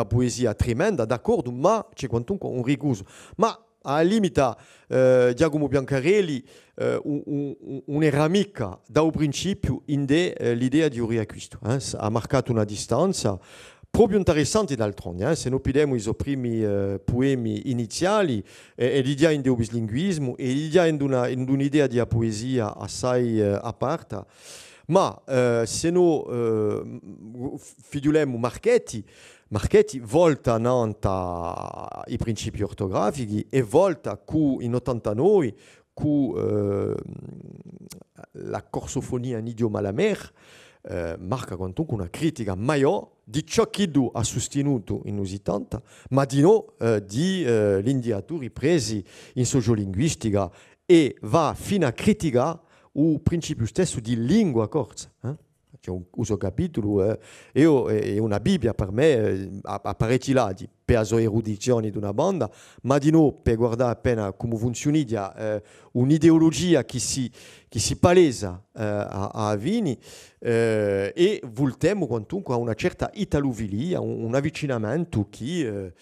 poesia tremenda, d'accordo, ma c'è quantunque un ricuso. Ma al limite Giacomo Biancarelli un'era mica da un principio in l'idea di un riacquisto. Ha marcato una distanza proprio interessante d'altronde. Se noi prendiamo i primi poemi iniziali, l'idea in un bislinguismo e l'idea in un'idea di poesia assai aparta. Ma se noi fiduliamo Marchetti volta nanta i principi ortografici e volta in 89 con la corsofonia in idioma la mer marca quantunque una critica maggiore di ciò che lui ha sostenuto in Usitanta, ma di no di l'indiatori presi in sociolinguistica e va fino a criticare il principio stesso di lingua corsa. C'è un uso capitolo, e una Bibbia per me apparecchi là per la erudizione di una banda, ma di no per guardare appena come funziona un'ideologia che si palesa a Vini e voltiamo quantunque a una certa italofilia, un avvicinamento che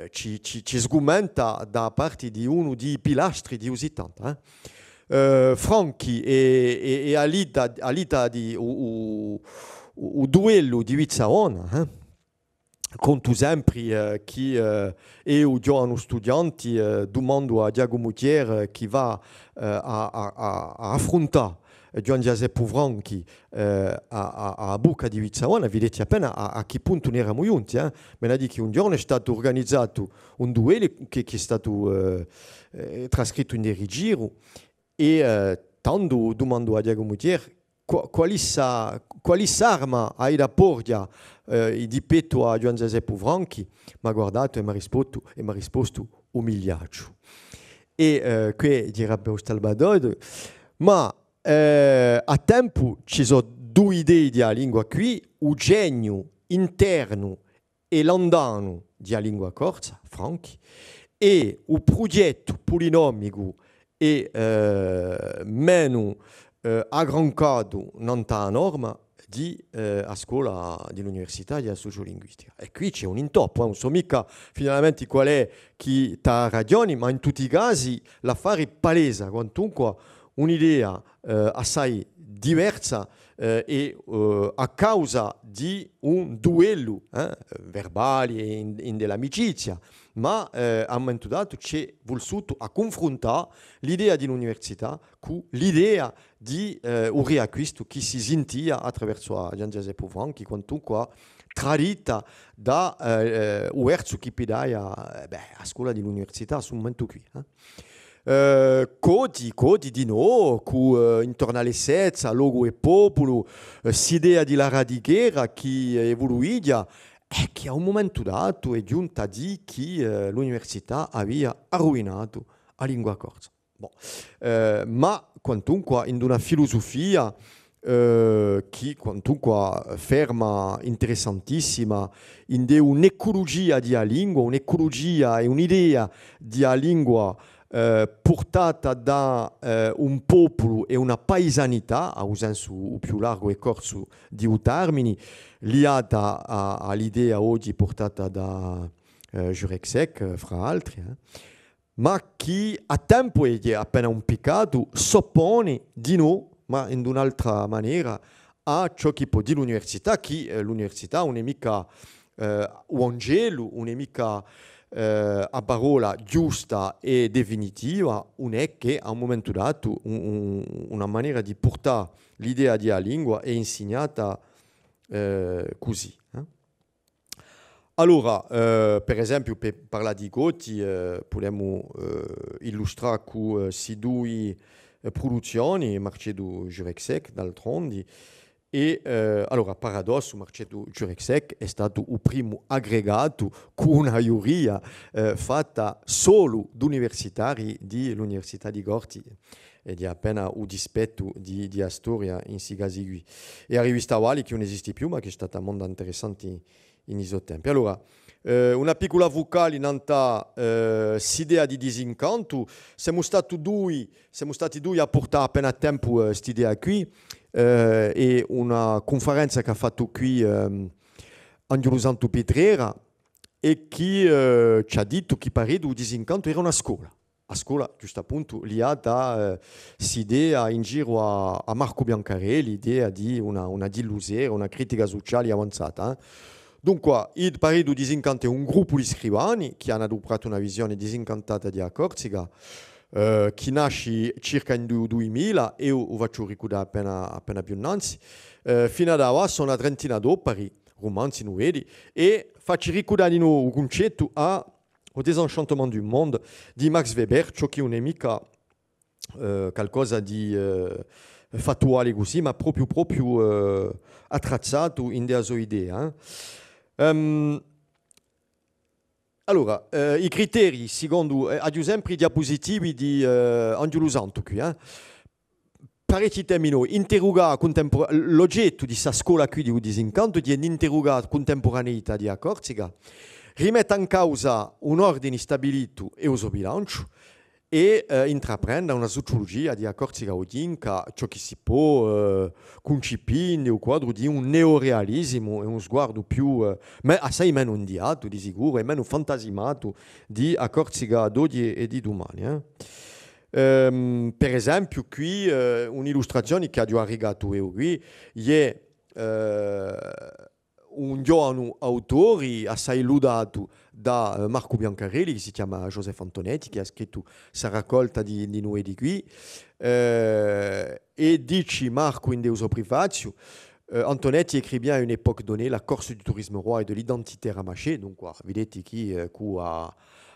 ci sgomenta da parte di uno dei pilastri di Usitanta. Franchi e all'ita di un duello di Vizzaona, conto sempre che io giovane studente domando a Giacomo Tier che va a affrontare Gian Giuseppe Franchi a Buca di Vizzaona, vedete appena a che punto ne eravamo giunti. Me ne dice che un giorno è stato organizzato un duello che è stato trascritto in dei giro. E tanto domando a Giacomo Tier quali arma hai da porgere di petto a Gian Giuseppe Franchi, mi ha guardato e mi ha risposto umiliato. E qui direbbe Stalbadod, ma a tempo ci sono due idee di lingua qui, il genio interno e l'andano di lingua corsa, Franchi, e il progetto polinomico e meno aggrancato nella norma di a scuola dell'università di sociolinguistica. E qui c'è un intoppo, non so mica finalmente qual è chi ha ragione, ma in tutti i casi l'affare è palese, quantunque un'idea assai diversa e a causa di un duello verbale e in dell'amicizia, ma a un momento dato c'è voluto a confrontare l'idea di un'università con l'idea di un riacquisto che si sentiva attraverso Gian Giuseppe Franchi, quantunque tradita da Uerzo che pidaia a scuola dell'università sul momento qui. Codi di no, intorno alle sezza, logo e popolo, s'idea di la radighera che evoluiva e che a un momento dato è giunta a dire che l'università aveva arruinato la lingua corsa. Bon. Ma quantunque in una filosofia che quantunque ferma interessantissima in un'ecologia di lingua, un'ecologia e un'idea di lingua portata da un popolo e una paesanità, a un senso più largo e corso di un termine, liata all'idea oggi portata da Jurek, fra altri, ma che a tempo è appena un peccato, soppone di noi, ma in un'altra maniera, a ciò che può dire l'università, che l'università non è mica un angelo, non è mica a parola giusta e definitiva, non è che a un momento dato una maniera di portare l'idea di lingua è insegnata così. Allora, per esempio, per parlare di Gotti, possiamo illustrare con due produzioni, Marcello Jurek, d'altronde, e allora, paradosso, Marcello Jurek è stato il primo aggregato con una giuria fatta solo da universitari dell'Università di Gorti e di appena un dispetto di storia in questi casi qui. E la rivista Wally che non esiste più, ma che è stata molto interessante in questo tempo. Allora, una piccola vocale in s'idea di disincanto, siamo stati due a portare appena a tempo questa idea qui, e una conferenza che ha fatto qui Angelo Santo Pedrera e che ci ha detto che pare che il disincanto era una scuola. A scuola, giusto appunto, lì ha da s'idea in giro a Marco Biancarelli, l'idea di una dillusera, una critica sociale avanzata. Dunque, il Parito Disincanto è un gruppo di scrivani che hanno adottato una visione disincantata di Corsica, che nasce circa nel 2000, e io faccio ricordare appena più innanzi, fino ad ora sono una trentina d'opere, romanzi, novelle, e faccio ricordare di nuovo un concetto a Au désenchantement du monde di Max Weber, ciò che non è mica qualcosa di fattuale così, ma proprio attrazzato in della sua idea. Allora, i criteri, secondo, ad esempio, i diapositivi di Angelo Santo qui, parecchi termini, interrogare l'oggetto di questa scuola qui di disincanto è di interrogare la contemporaneità di Corsica, rimette in causa un ordine stabilito e uso bilancio e intraprende una sociologia di Corsica Odinca, ciò che si può concepire nel quadro di un neorealismo e uno sguardo più, assai meno indiato di sicuro e meno fantasimato di Corsica d'oggi e di domani. Per esempio, qui un'illustrazione che ha già arrivato qui è un giovane autore assai lodato da Marco Biancarelli, che si chiama Joseph Antonetti, che ha scritto questa raccolta di noi di qui, e dice Marco in Deus Privazio, Antonetti écrit bien à une époque donnée la Corse du tourisme roi et de l'identité ramachée, donc vedete che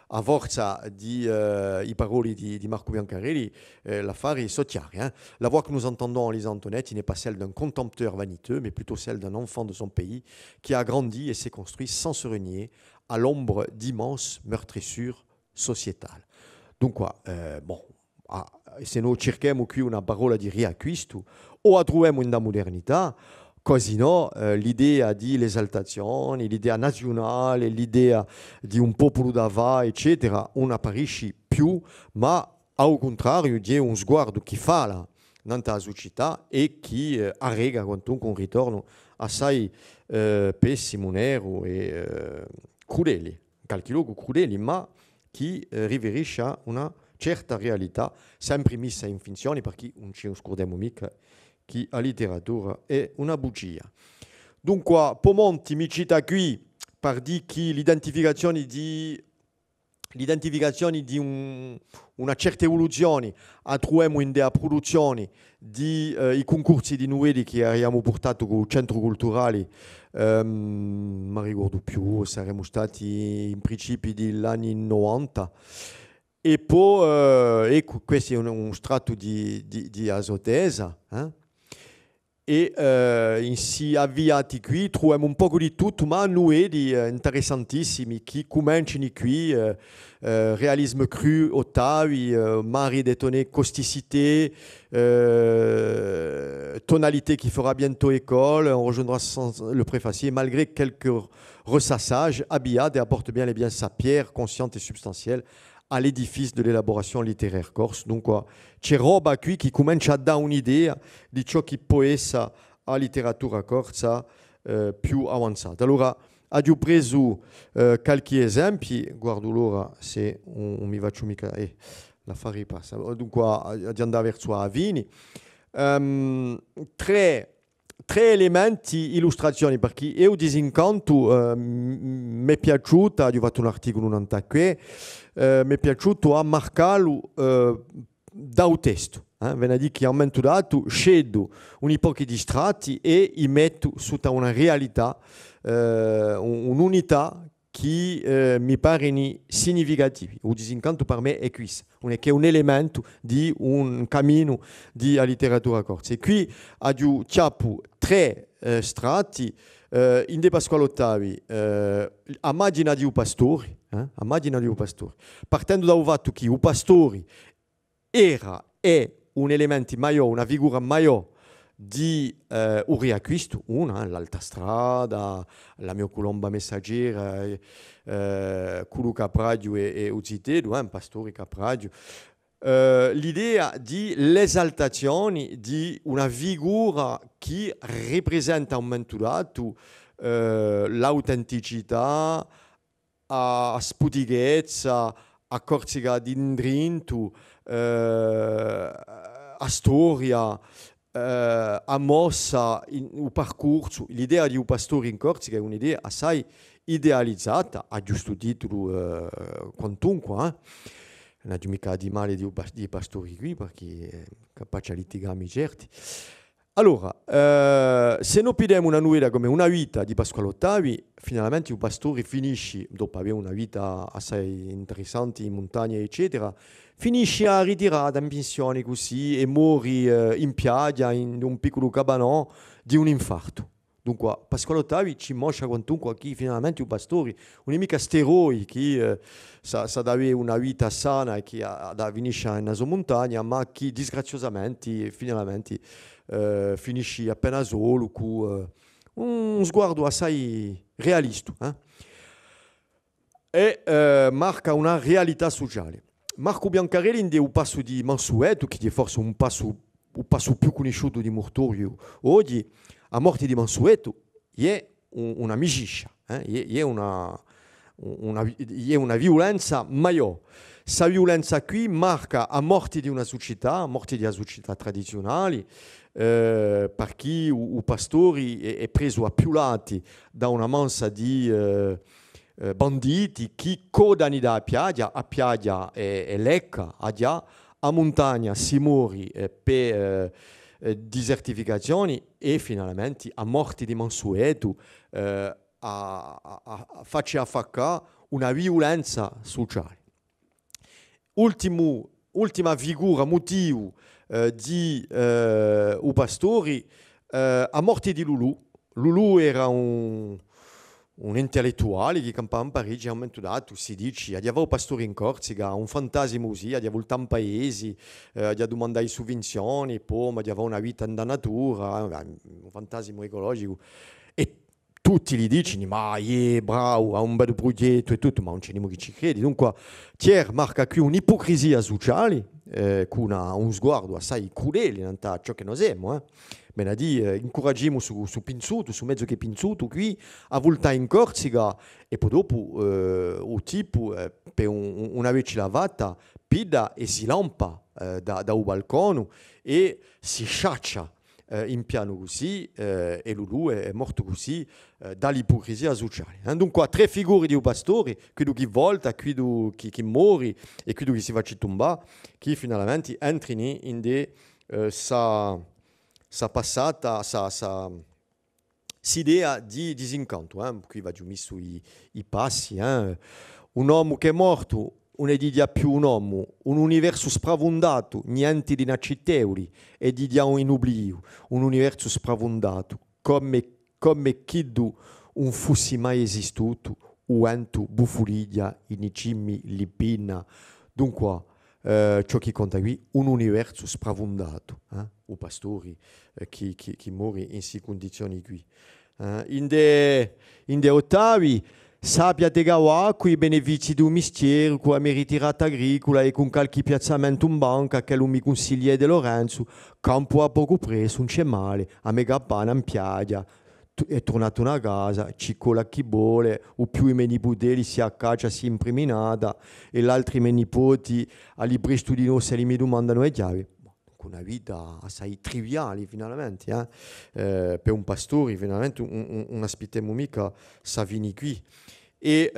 a forza di i paroli di Marco Biancarelli, l'affare est chiaro. La voix que nous entendons en lisant Antonetti n'est pas celle d'un contempteur vaniteux, mais plutôt celle d'un enfant de son pays qui a grandi et s'est construit sans se renier à l'ombre d'immenses meurtrissures sociétales. Dunque, se noi cerchiamo qui una parola di riacquisto o la troviamo nella modernità, così no, l'idea di l'esaltazione, l'idea nazionale, l'idea di un popolo d'ava, eccetera, non apparisce più, ma al contrario di un sguardo che fa nella società e che arrega quantunque un ritorno assai pessimo, nero e crudele, in qualche luogo crudeli, ma che riverisce a una certa realtà, sempre messa in finzione, perché non ci scordiamo mica che la letteratura è una bugia. Dunque, Pomonti mi cita qui per dire che l'identificazione di l'identificazione di una certa evoluzione attuiamo in della produzione di i concorsi di nuovi che abbiamo portato con il centro culturale non ricordo più, saremmo stati in principi degli anni 90 e poi ecco, questo è un strato di azotesa e si avviati qui troviamo un po' di tutto ma noi di interessantissimi che cominciano qui réalisme cru ottavi mari détonné causticité tonalité qui fera bientôt école on rejoindra le préfacier malgré quelques ressassages habillade et apporte bien les biens sa pierre consciente et substantielle à l'édifice de l'élaboration littéraire corse. Donc, c'è roba qui qui comincia a dare un'idea di ciò che può essere la letteratura corsa più avanzata. Allora, ho preso qualche esempio, guardo l'ora se mi faccio mica... l'affare passa. Dunque, di andare verso Avini. Tre elementi illustrazioni perché io disincanto mi è piaciuto, ho fatto un articolo in antacque, mi è piaciuto a marcarlo da un testo. Ve ne dico che ho dato, scelgo un po' di strati e li metto sotto una realtà, un'unità che mi pare significativa. Il disincanto per me è questo, è un elemento di un cammino di letteratura corsa. E qui ho chiappo tre strati, in De Pasquale Ottavi, immagina di un pastore, partendo da un fatto che un pastore è un elemento maggiore, una figura maggiore di un riacquisto, l'Alta Strada, la mia colomba messaggera, Culu Capradio e Uzitedo, un pastore Capradio. L'idea di l'esaltazione di una figura che rappresenta un momento dato l'autenticità, a sputighezza, a corsica di indrinto, a storia, a mossa, il percorso. L'idea di un pastore in Corsica è un'idea assai idealizzata, a giusto titolo quantunque. Non ho mica di male di pastori qui perché è capace di litigare certi. Allora, se noi pigliamo una novità come una vita di Pasquale Ottavi, finalmente il pastore finisce, dopo avere una vita assai interessante in montagna, eccetera, finisce a ritirare in pensione così e muore in piaggia, in un piccolo cabanò, di un infarto. Dunque, Pasquale Ottavi ci mostra quantunque che finalmente il pastore non è mica steroi che sa avere una vita sana e che finisce in una montagna, ma che disgraziosamente, finalmente, finisce appena solo con un sguardo assai realista e marca una realtà sociale. Marco Biancarelli in un passo di Mansueto, che è forse un passo più conosciuto di Mortorio oggi, a morte di Mansueto è un'amicizia, è una violenza maggiore. Questa violenza qui marca a morte di una società tradizionale, perché i pastori è preso a più lati da una mansa di banditi che codano da a piaggia e lecca, a montagna si muore per desertificazioni e finalmente a morte di Mansueto faccia affacca una violenza sociale. Ultima figura, motivo di un pastore, a morte di Lulu. Lulu era un intellettuale che campava in Parigi, a un momento dato si dice, aveva un pastore in Corsica, un fantasma così, aveva il paesi, aveva domandato sovvenzioni, poi aveva una vita nella natura, un fantasma ecologico. E tutti gli dicono, ma è bravo, ha un bel progetto e tutto, ma non c'è nessuno che ci crede. Dunque, Thier marca qui un'ipocrisia sociale, con un sguardo assai crudele in ciò che noi siamo. Ben a dire, incoraggiamo su Pinzuto, su mezzo che Pinzuto, qui a voltare in Corsica e poi dopo il tipo, per una vece lavata, pida e si lampa da un balcone e si sciaccia in piano così e Lulu è morto così dall'ipocrisia sociale. Dunque, tre figure di un pastore, quello che volta, quello che muore e quello che si fa tombare, che finalmente entrano in sa passata, s'idea di disincanto. Qui va giù messo i passi. Un uomo che è morto, non è di dia più un uomo, un universo spravondato, niente di inaccettevoli e di dia un inublio, un universo spravondato, come chiddu un fossi mai esistuto, uentu, bufuliglia, inicimmi, lipina. Dunque, ciò che conta qui, un universo spravondato, o pastori che muore in queste condizioni qui. In de ottavi, sappia te con i benefici di un mestiere, con la meritirata agricola e con qualche piazzamento in banca che lui mi consiglia De Lorenzo, campo a poco preso, non c'è male, a mega pana in piaggia, è tornato a casa, ciccola chi vuole, o più i miei nipoteli si accaccia sempre minata e gli altri miei nipoti ali presto di noi se li mi domandano le chiavi. Una vita assai triviale finalmente, per un pastore finalmente un aspettiamo mica Savini qui. E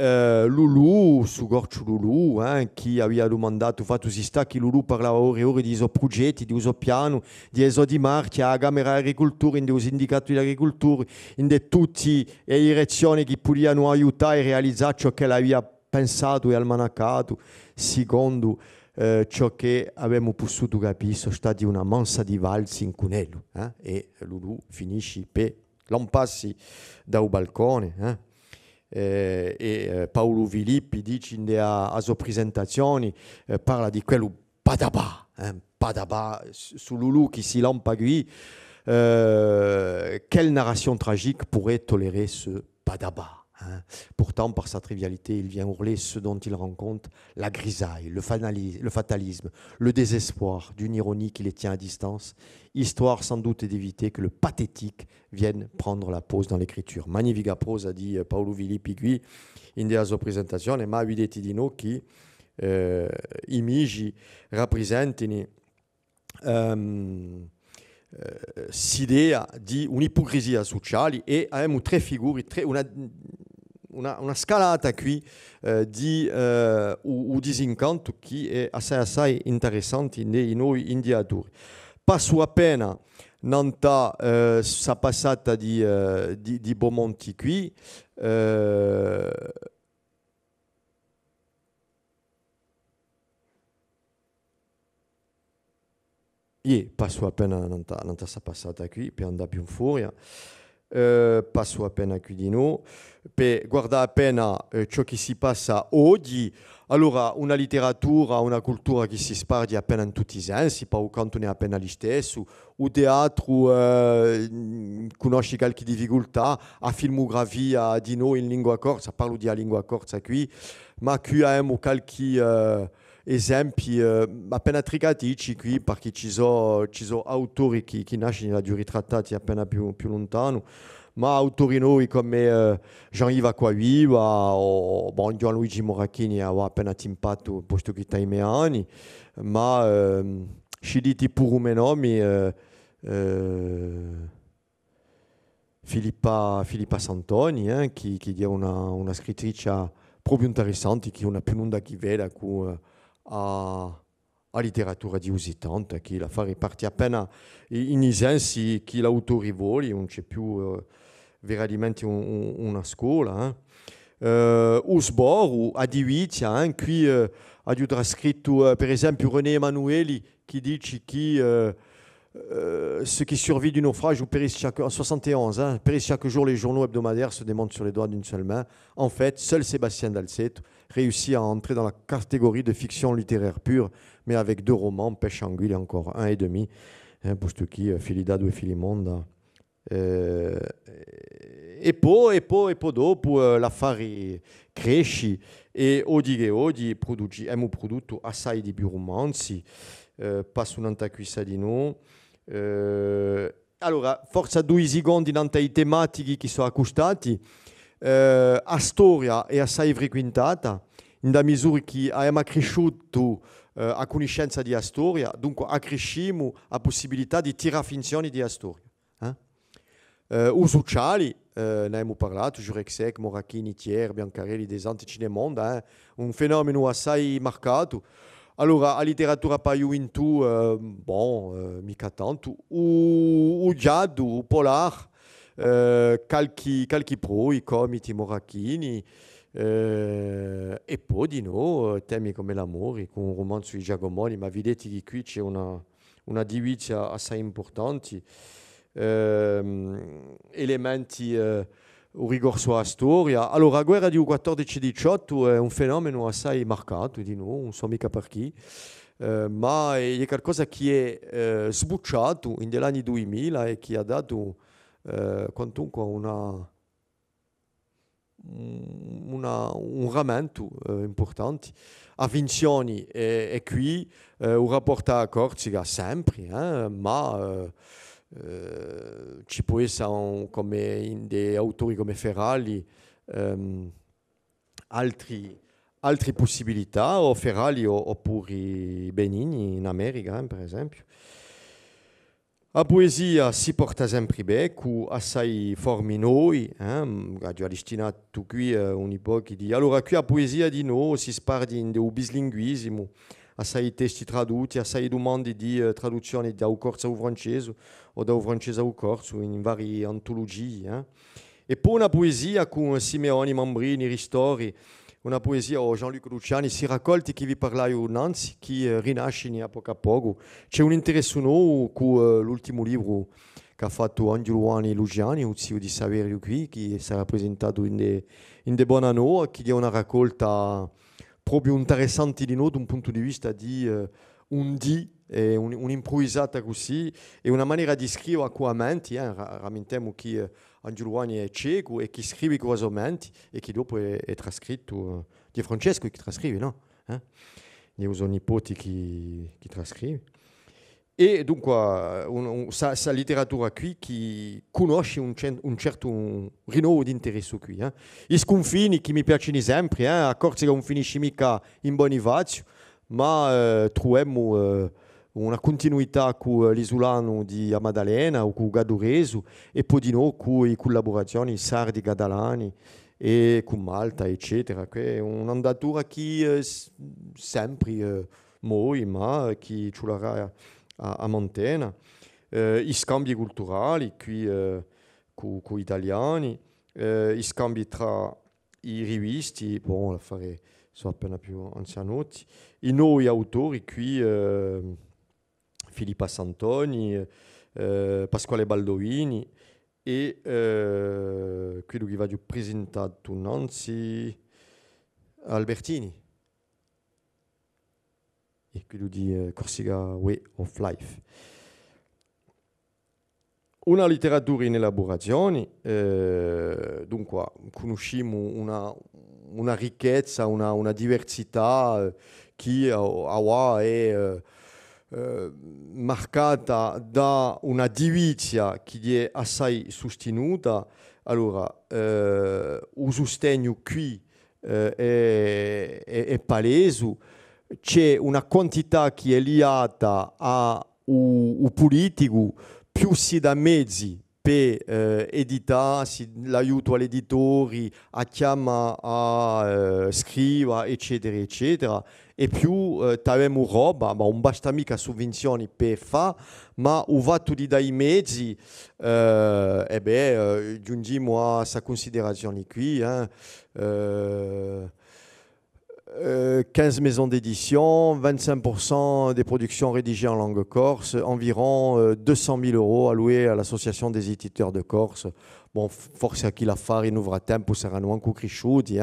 Lulu, su Gorcio Lulu, chi aveva domandato, fatto si sta che Lulu parlava ore e ore di suoi progetti, di suo piano, di eso di marcia, la Camera dell'Agricoltura, in dei sindicati dell'agricoltura, in de tutte le direzioni che potevano aiutare a realizzare ciò che l'aveva pensato e almanaccato, secondo ciò che abbiamo potuto capire, sono stati una mansa di valsi in cunello, e Lulu finisce per lampassi da un balcone, Paolo Filippi dice a sue presentazioni, parla di quello padabà su Lulu qui si lampa qui, quelle narration tragique pourrait tolérer ce padabà. Pourtant, par sa trivialité, il vient hurler ce dont il rencontre la grisaille, le fatalisme, le désespoir d'une ironie qui les tient à distance, histoire sans doute d'éviter que le pathétique vienne prendre la pose dans l'écriture. Magnifica prosa di Paolo Filippi qui, in della sua presentazione, ma evidenti di noi che i migi rappresentano s'idea di un'ipocrisia sociale e abbiamo tre figure, una scalata qui di un disincanto che è assai interessante nei noi indiatori. Passo appena nanta sa passata di Bomonti qui, passo appena non sta passata qui per andare più in furia, passo appena qui di noi per guardare appena ciò che si passa oggi. Allora, una letteratura, una cultura che si sparge appena in tutti i sensi, poi canto ne è appena gli stesso, o teatro conosce qualche difficoltà, a filmografia di noi in lingua corsa, parlo di lingua corsa qui, ma qui abbiamo qualche esempi appena tricatici qui, perché ci sono autori che nascono da ritrattati appena più lontano, ma autori noi come Jean-Yves Acquaviva o Gianluigi Moracchini aveva appena timpato posto che sta in miei anni, ma ci dite pure nomi Filippa Santoni, che è una scrittrice proprio interessante, che è una più lunga che veda a letteratura di usitante, che la fa ripartire appena in sensi che l'autore vuole, non c'è più veramente una scuola. Usboru a Divizia, qui ha scritto per esempio René Emanueli che dice che ceux qui survivent du naufrage ou périssent en 71, périssent chaque jour, les journaux hebdomadaires se démontent sur les doigts d'une seule main. En fait, seul Sébastien Dalceto réussit à entrer dans la catégorie de fiction littéraire pure, mais avec 2 romans, Pêche anguille et encore 1 et demi, posto chi Fili d'Ado e Filimonda. E poi dopo l'affare cresce e oggi abbiamo prodotto assai di più romanzi, passo un'altra quista di noi. Allora, forza 2 secondi in i tematiche che sono accostati. A storia è assai frequentata, in da misura che abbiamo cresciuto a conoscenza di storia, dunque accresciamo la possibilità di tirare finzioni di storia. Os sociali, ne abbiamo parlato, Jurek, Moracchini, Thier, Biancarelli, des Antici nel mondo, un fenomeno assai marcato. Allora, la letteratura per gioventù, mica tanto. O giallo, o polar, calchi pro, i comiti Moracchini, e poi di no, temi come l'amore, con un romanzo di Giacomoni, ma vedete che qui c'è una divisa assai importante. Elementi o rigor sulla storia. Allora, la guerra di 14-18 è un fenomeno assai marcato, di nuovo, non so mica per chi, ma è qualcosa che è sbucciato negli anni 2000 e che ha dato quantunque un rammento importante. A Vincioni è qui, un rapporto a Corsica sempre, ma ci può essere come in dei autori come Ferrari altre possibilità, o Ferrari oppure Benigni in America, per esempio. La poesia si porta sempre bene, con assai forme nuove. Ho destinato qui un'epoca di... Allora, qui la poesia di noi si sparge in del bislinguismo, assai testi tradotti, assai domande di traduzione da corso al francese o da francese al corso in varie antologie. E poi una poesia con Simeoni, Mambrini, Ristori, una poesia o Jean-Luc Luciani, si raccolti che vi parlai innanzi, che rinasce a poco. C'è un interesse nuovo con l'ultimo libro che ha fatto Angelo Luani Luciani, il zio di Saverio qui, che sarà presentato in de buona noa, che è una raccolta proprio interessante di noi da un punto di vista di un'improvvisata così e una maniera di scrivere con la mente. Rammentiamo che Angelo Luani è cieco e che scrive con la mente e che dopo è trascritto di Francesco che trascrive, no? Io sono nipoti che trascrive. E dunque, questa letteratura qui che conosce un certo rinnovo di interesse qui. I sconfini che mi piacciono sempre, a Corsica non finisce mica in Bonifacio, ma troviamo una continuità con l'isolano di Maddalena o con Gaduresu e poi di nuovo con le collaborazioni sardi catalani e con Malta, eccetera. È un'andatura che sempre muove, ma che ci vorrà a Montena, i scambi culturali qui con gli italiani, i scambi tra i rivisti, bon, affari sono appena più anzianotti, i nuovi autori qui, Filippa Santoni, Pasquale Baldovini e quello che vi ho presentato innanzi, Albertini. E quello di Corsica Way of Life. Una letteratura in elaborazione, dunque conosciamo una ricchezza, una diversità che è marcata da una divizia che è assai sostenuta. Allora, il sostegno qui è palese. C'è una quantità che è legata a un politico, più si dà mezzi per editare, l'aiuto agli editori, a chiamare a scrivere, eccetera, eccetera, e più abbiamo roba, ma non basta mica sovvenzioni per fare, ma un vatto di dai mezzi, giungiamo a questa considerazione qui, 15 maisons d'édition, 25% des productions rédigées en langue corse, environ 200 000 € alloués à l'association des éditeurs de Corse. Bon, forse a chi l'affare in avrà tempo saranno anche cresciuti,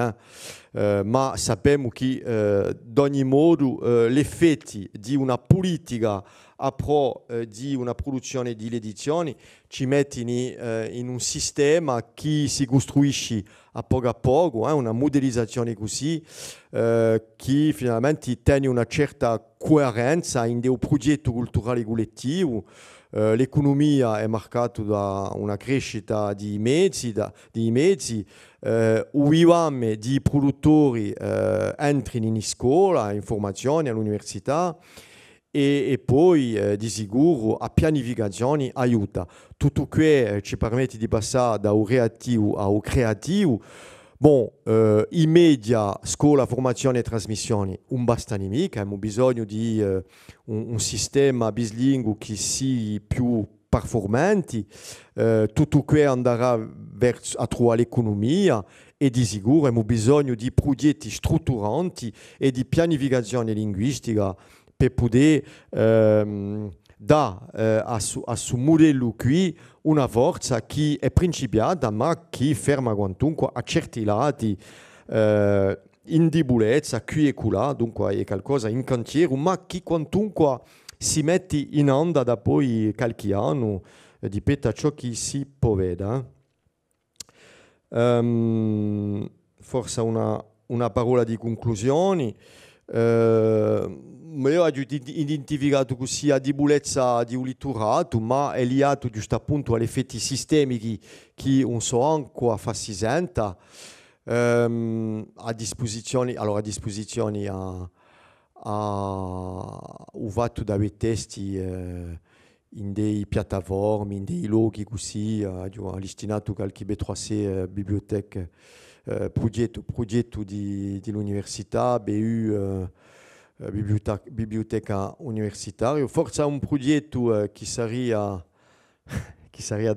ma sappiamo che d'ogni modo gli effetti di una politica a pro di una produzione di edizioni ci mettono in un sistema che si costruisce a poco, una modellizzazione così che finalmente tiene una certa coerenza in dei progetti culturali collettivi. L'economia è marcata da una crescita di mezzi, UIVAM di produttori entrano in scuola, in formazione all'università e poi di sicuro a pianificazione aiuta. Tutto questo ci permette di passare da un reattivo a un creativo. Bon, i media, scuola, formazione e trasmissione non bastano mica, abbiamo bisogno di un sistema bilingue che sia più performante, tutto questo andrà a trovare l'economia e di sicuro abbiamo bisogno di progetti strutturanti e di pianificazione linguistica per poter dare a suo modello qui una forza che è principiata ma che ferma quantunque a certi lati in debolezza qui e là, dunque è qualcosa in cantiere ma che quantunque si mette in onda da poi qualche anno dipende da ciò che si può vedere. Forse una parola di conclusione. Io ho identificato così la debolezza di un littorato, ma è legato giusto appunto agli effetti sistemici che non so ancora fa si senta a disposizione ho fatto dei testi in dei piattaforme, in dei luoghi così, ho destinato qualche B3C biblioteca, progetto dell'università, BU, biblioteca universitaria, forse un progetto che sarebbe che c'è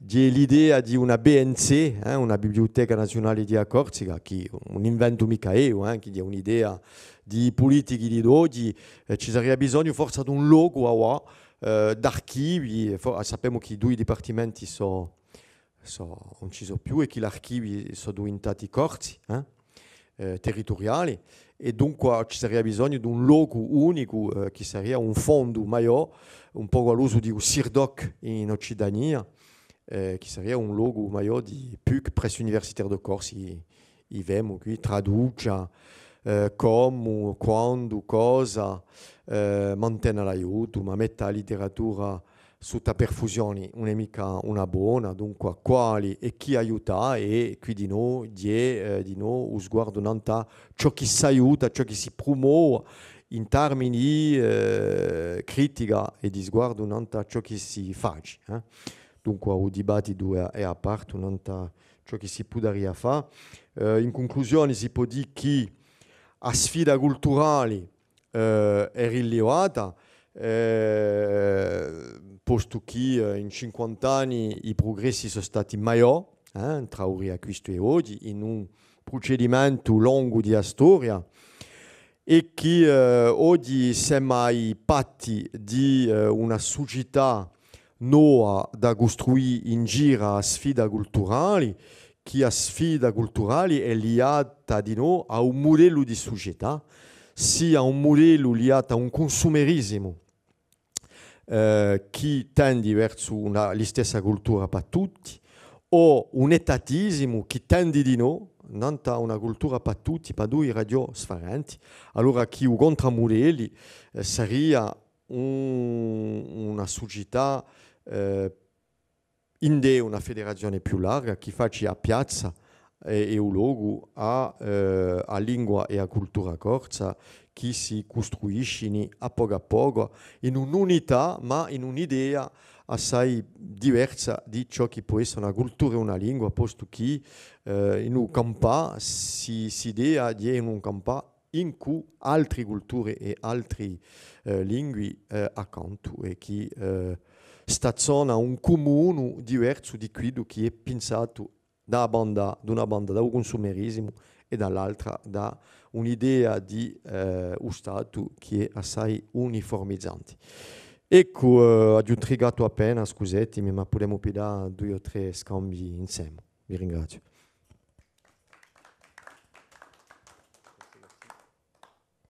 l'idea di una BNC, una Biblioteca Nazionale di Corsica, che un invento micaeo, che è un'idea di politiche di oggi, ci sarebbe bisogno forse di un logo d'archivi, sappiamo che i due dipartimenti non ci sono più e che gli archivi sono diventati corsi territoriali e dunque ci sarebbe bisogno di un logo unico che sarebbe un fondo maggiore, un po' all'uso di un SIRDOC in Occitania, che sarebbe un logo maggiore di PUC, Presse Universitaire de Corse, vediamo qui, traduce come, quando, cosa, mantiene l'aiuto, ma mette la letteratura sotto perfusione non è mica una buona, dunque quali e chi aiuta e qui di noi lo sguardo non ciò che si aiuta, ciò che si promuove in termini critica e di sguardo non ciò che si fa. Dunque il dibattito è a parte, non ciò che si può dare a fare. In conclusione si può dire che la sfida culturale è rilevata, posto che in 50 anni i progressi sono stati maggiori tra ora e questo e oggi, in un procedimento lungo di storia, e che oggi siamo ai patti di una società nuova da costruire in giro a sfida culturale, che la sfida culturale è legata di nuovo a un modello di società, sia un modello legato a un consumerismo che tende verso la stessa cultura per tutti, o un etatismo che tende di nuovo non a una cultura per tutti, per due radio differenti. Allora che i contramodelli sarebbe una società in una federazione più larga che faccia a piazza e un luogo a lingua e a cultura corsa che si costruiscono a poco in un'unità ma in un'idea assai diversa di ciò che può essere una cultura e una lingua, posto che in un campo si idea di un campo in cui altre culture e altre lingue accanto e che staziona un comune diverso di quello che è pensato da una banda da un consumerismo e dall'altra da un'idea di un Stato che è assai uniformizzante. Ecco, ho intrigato appena, scusatemi, ma potremmo pedare 2 o 3 scambi insieme. Vi ringrazio.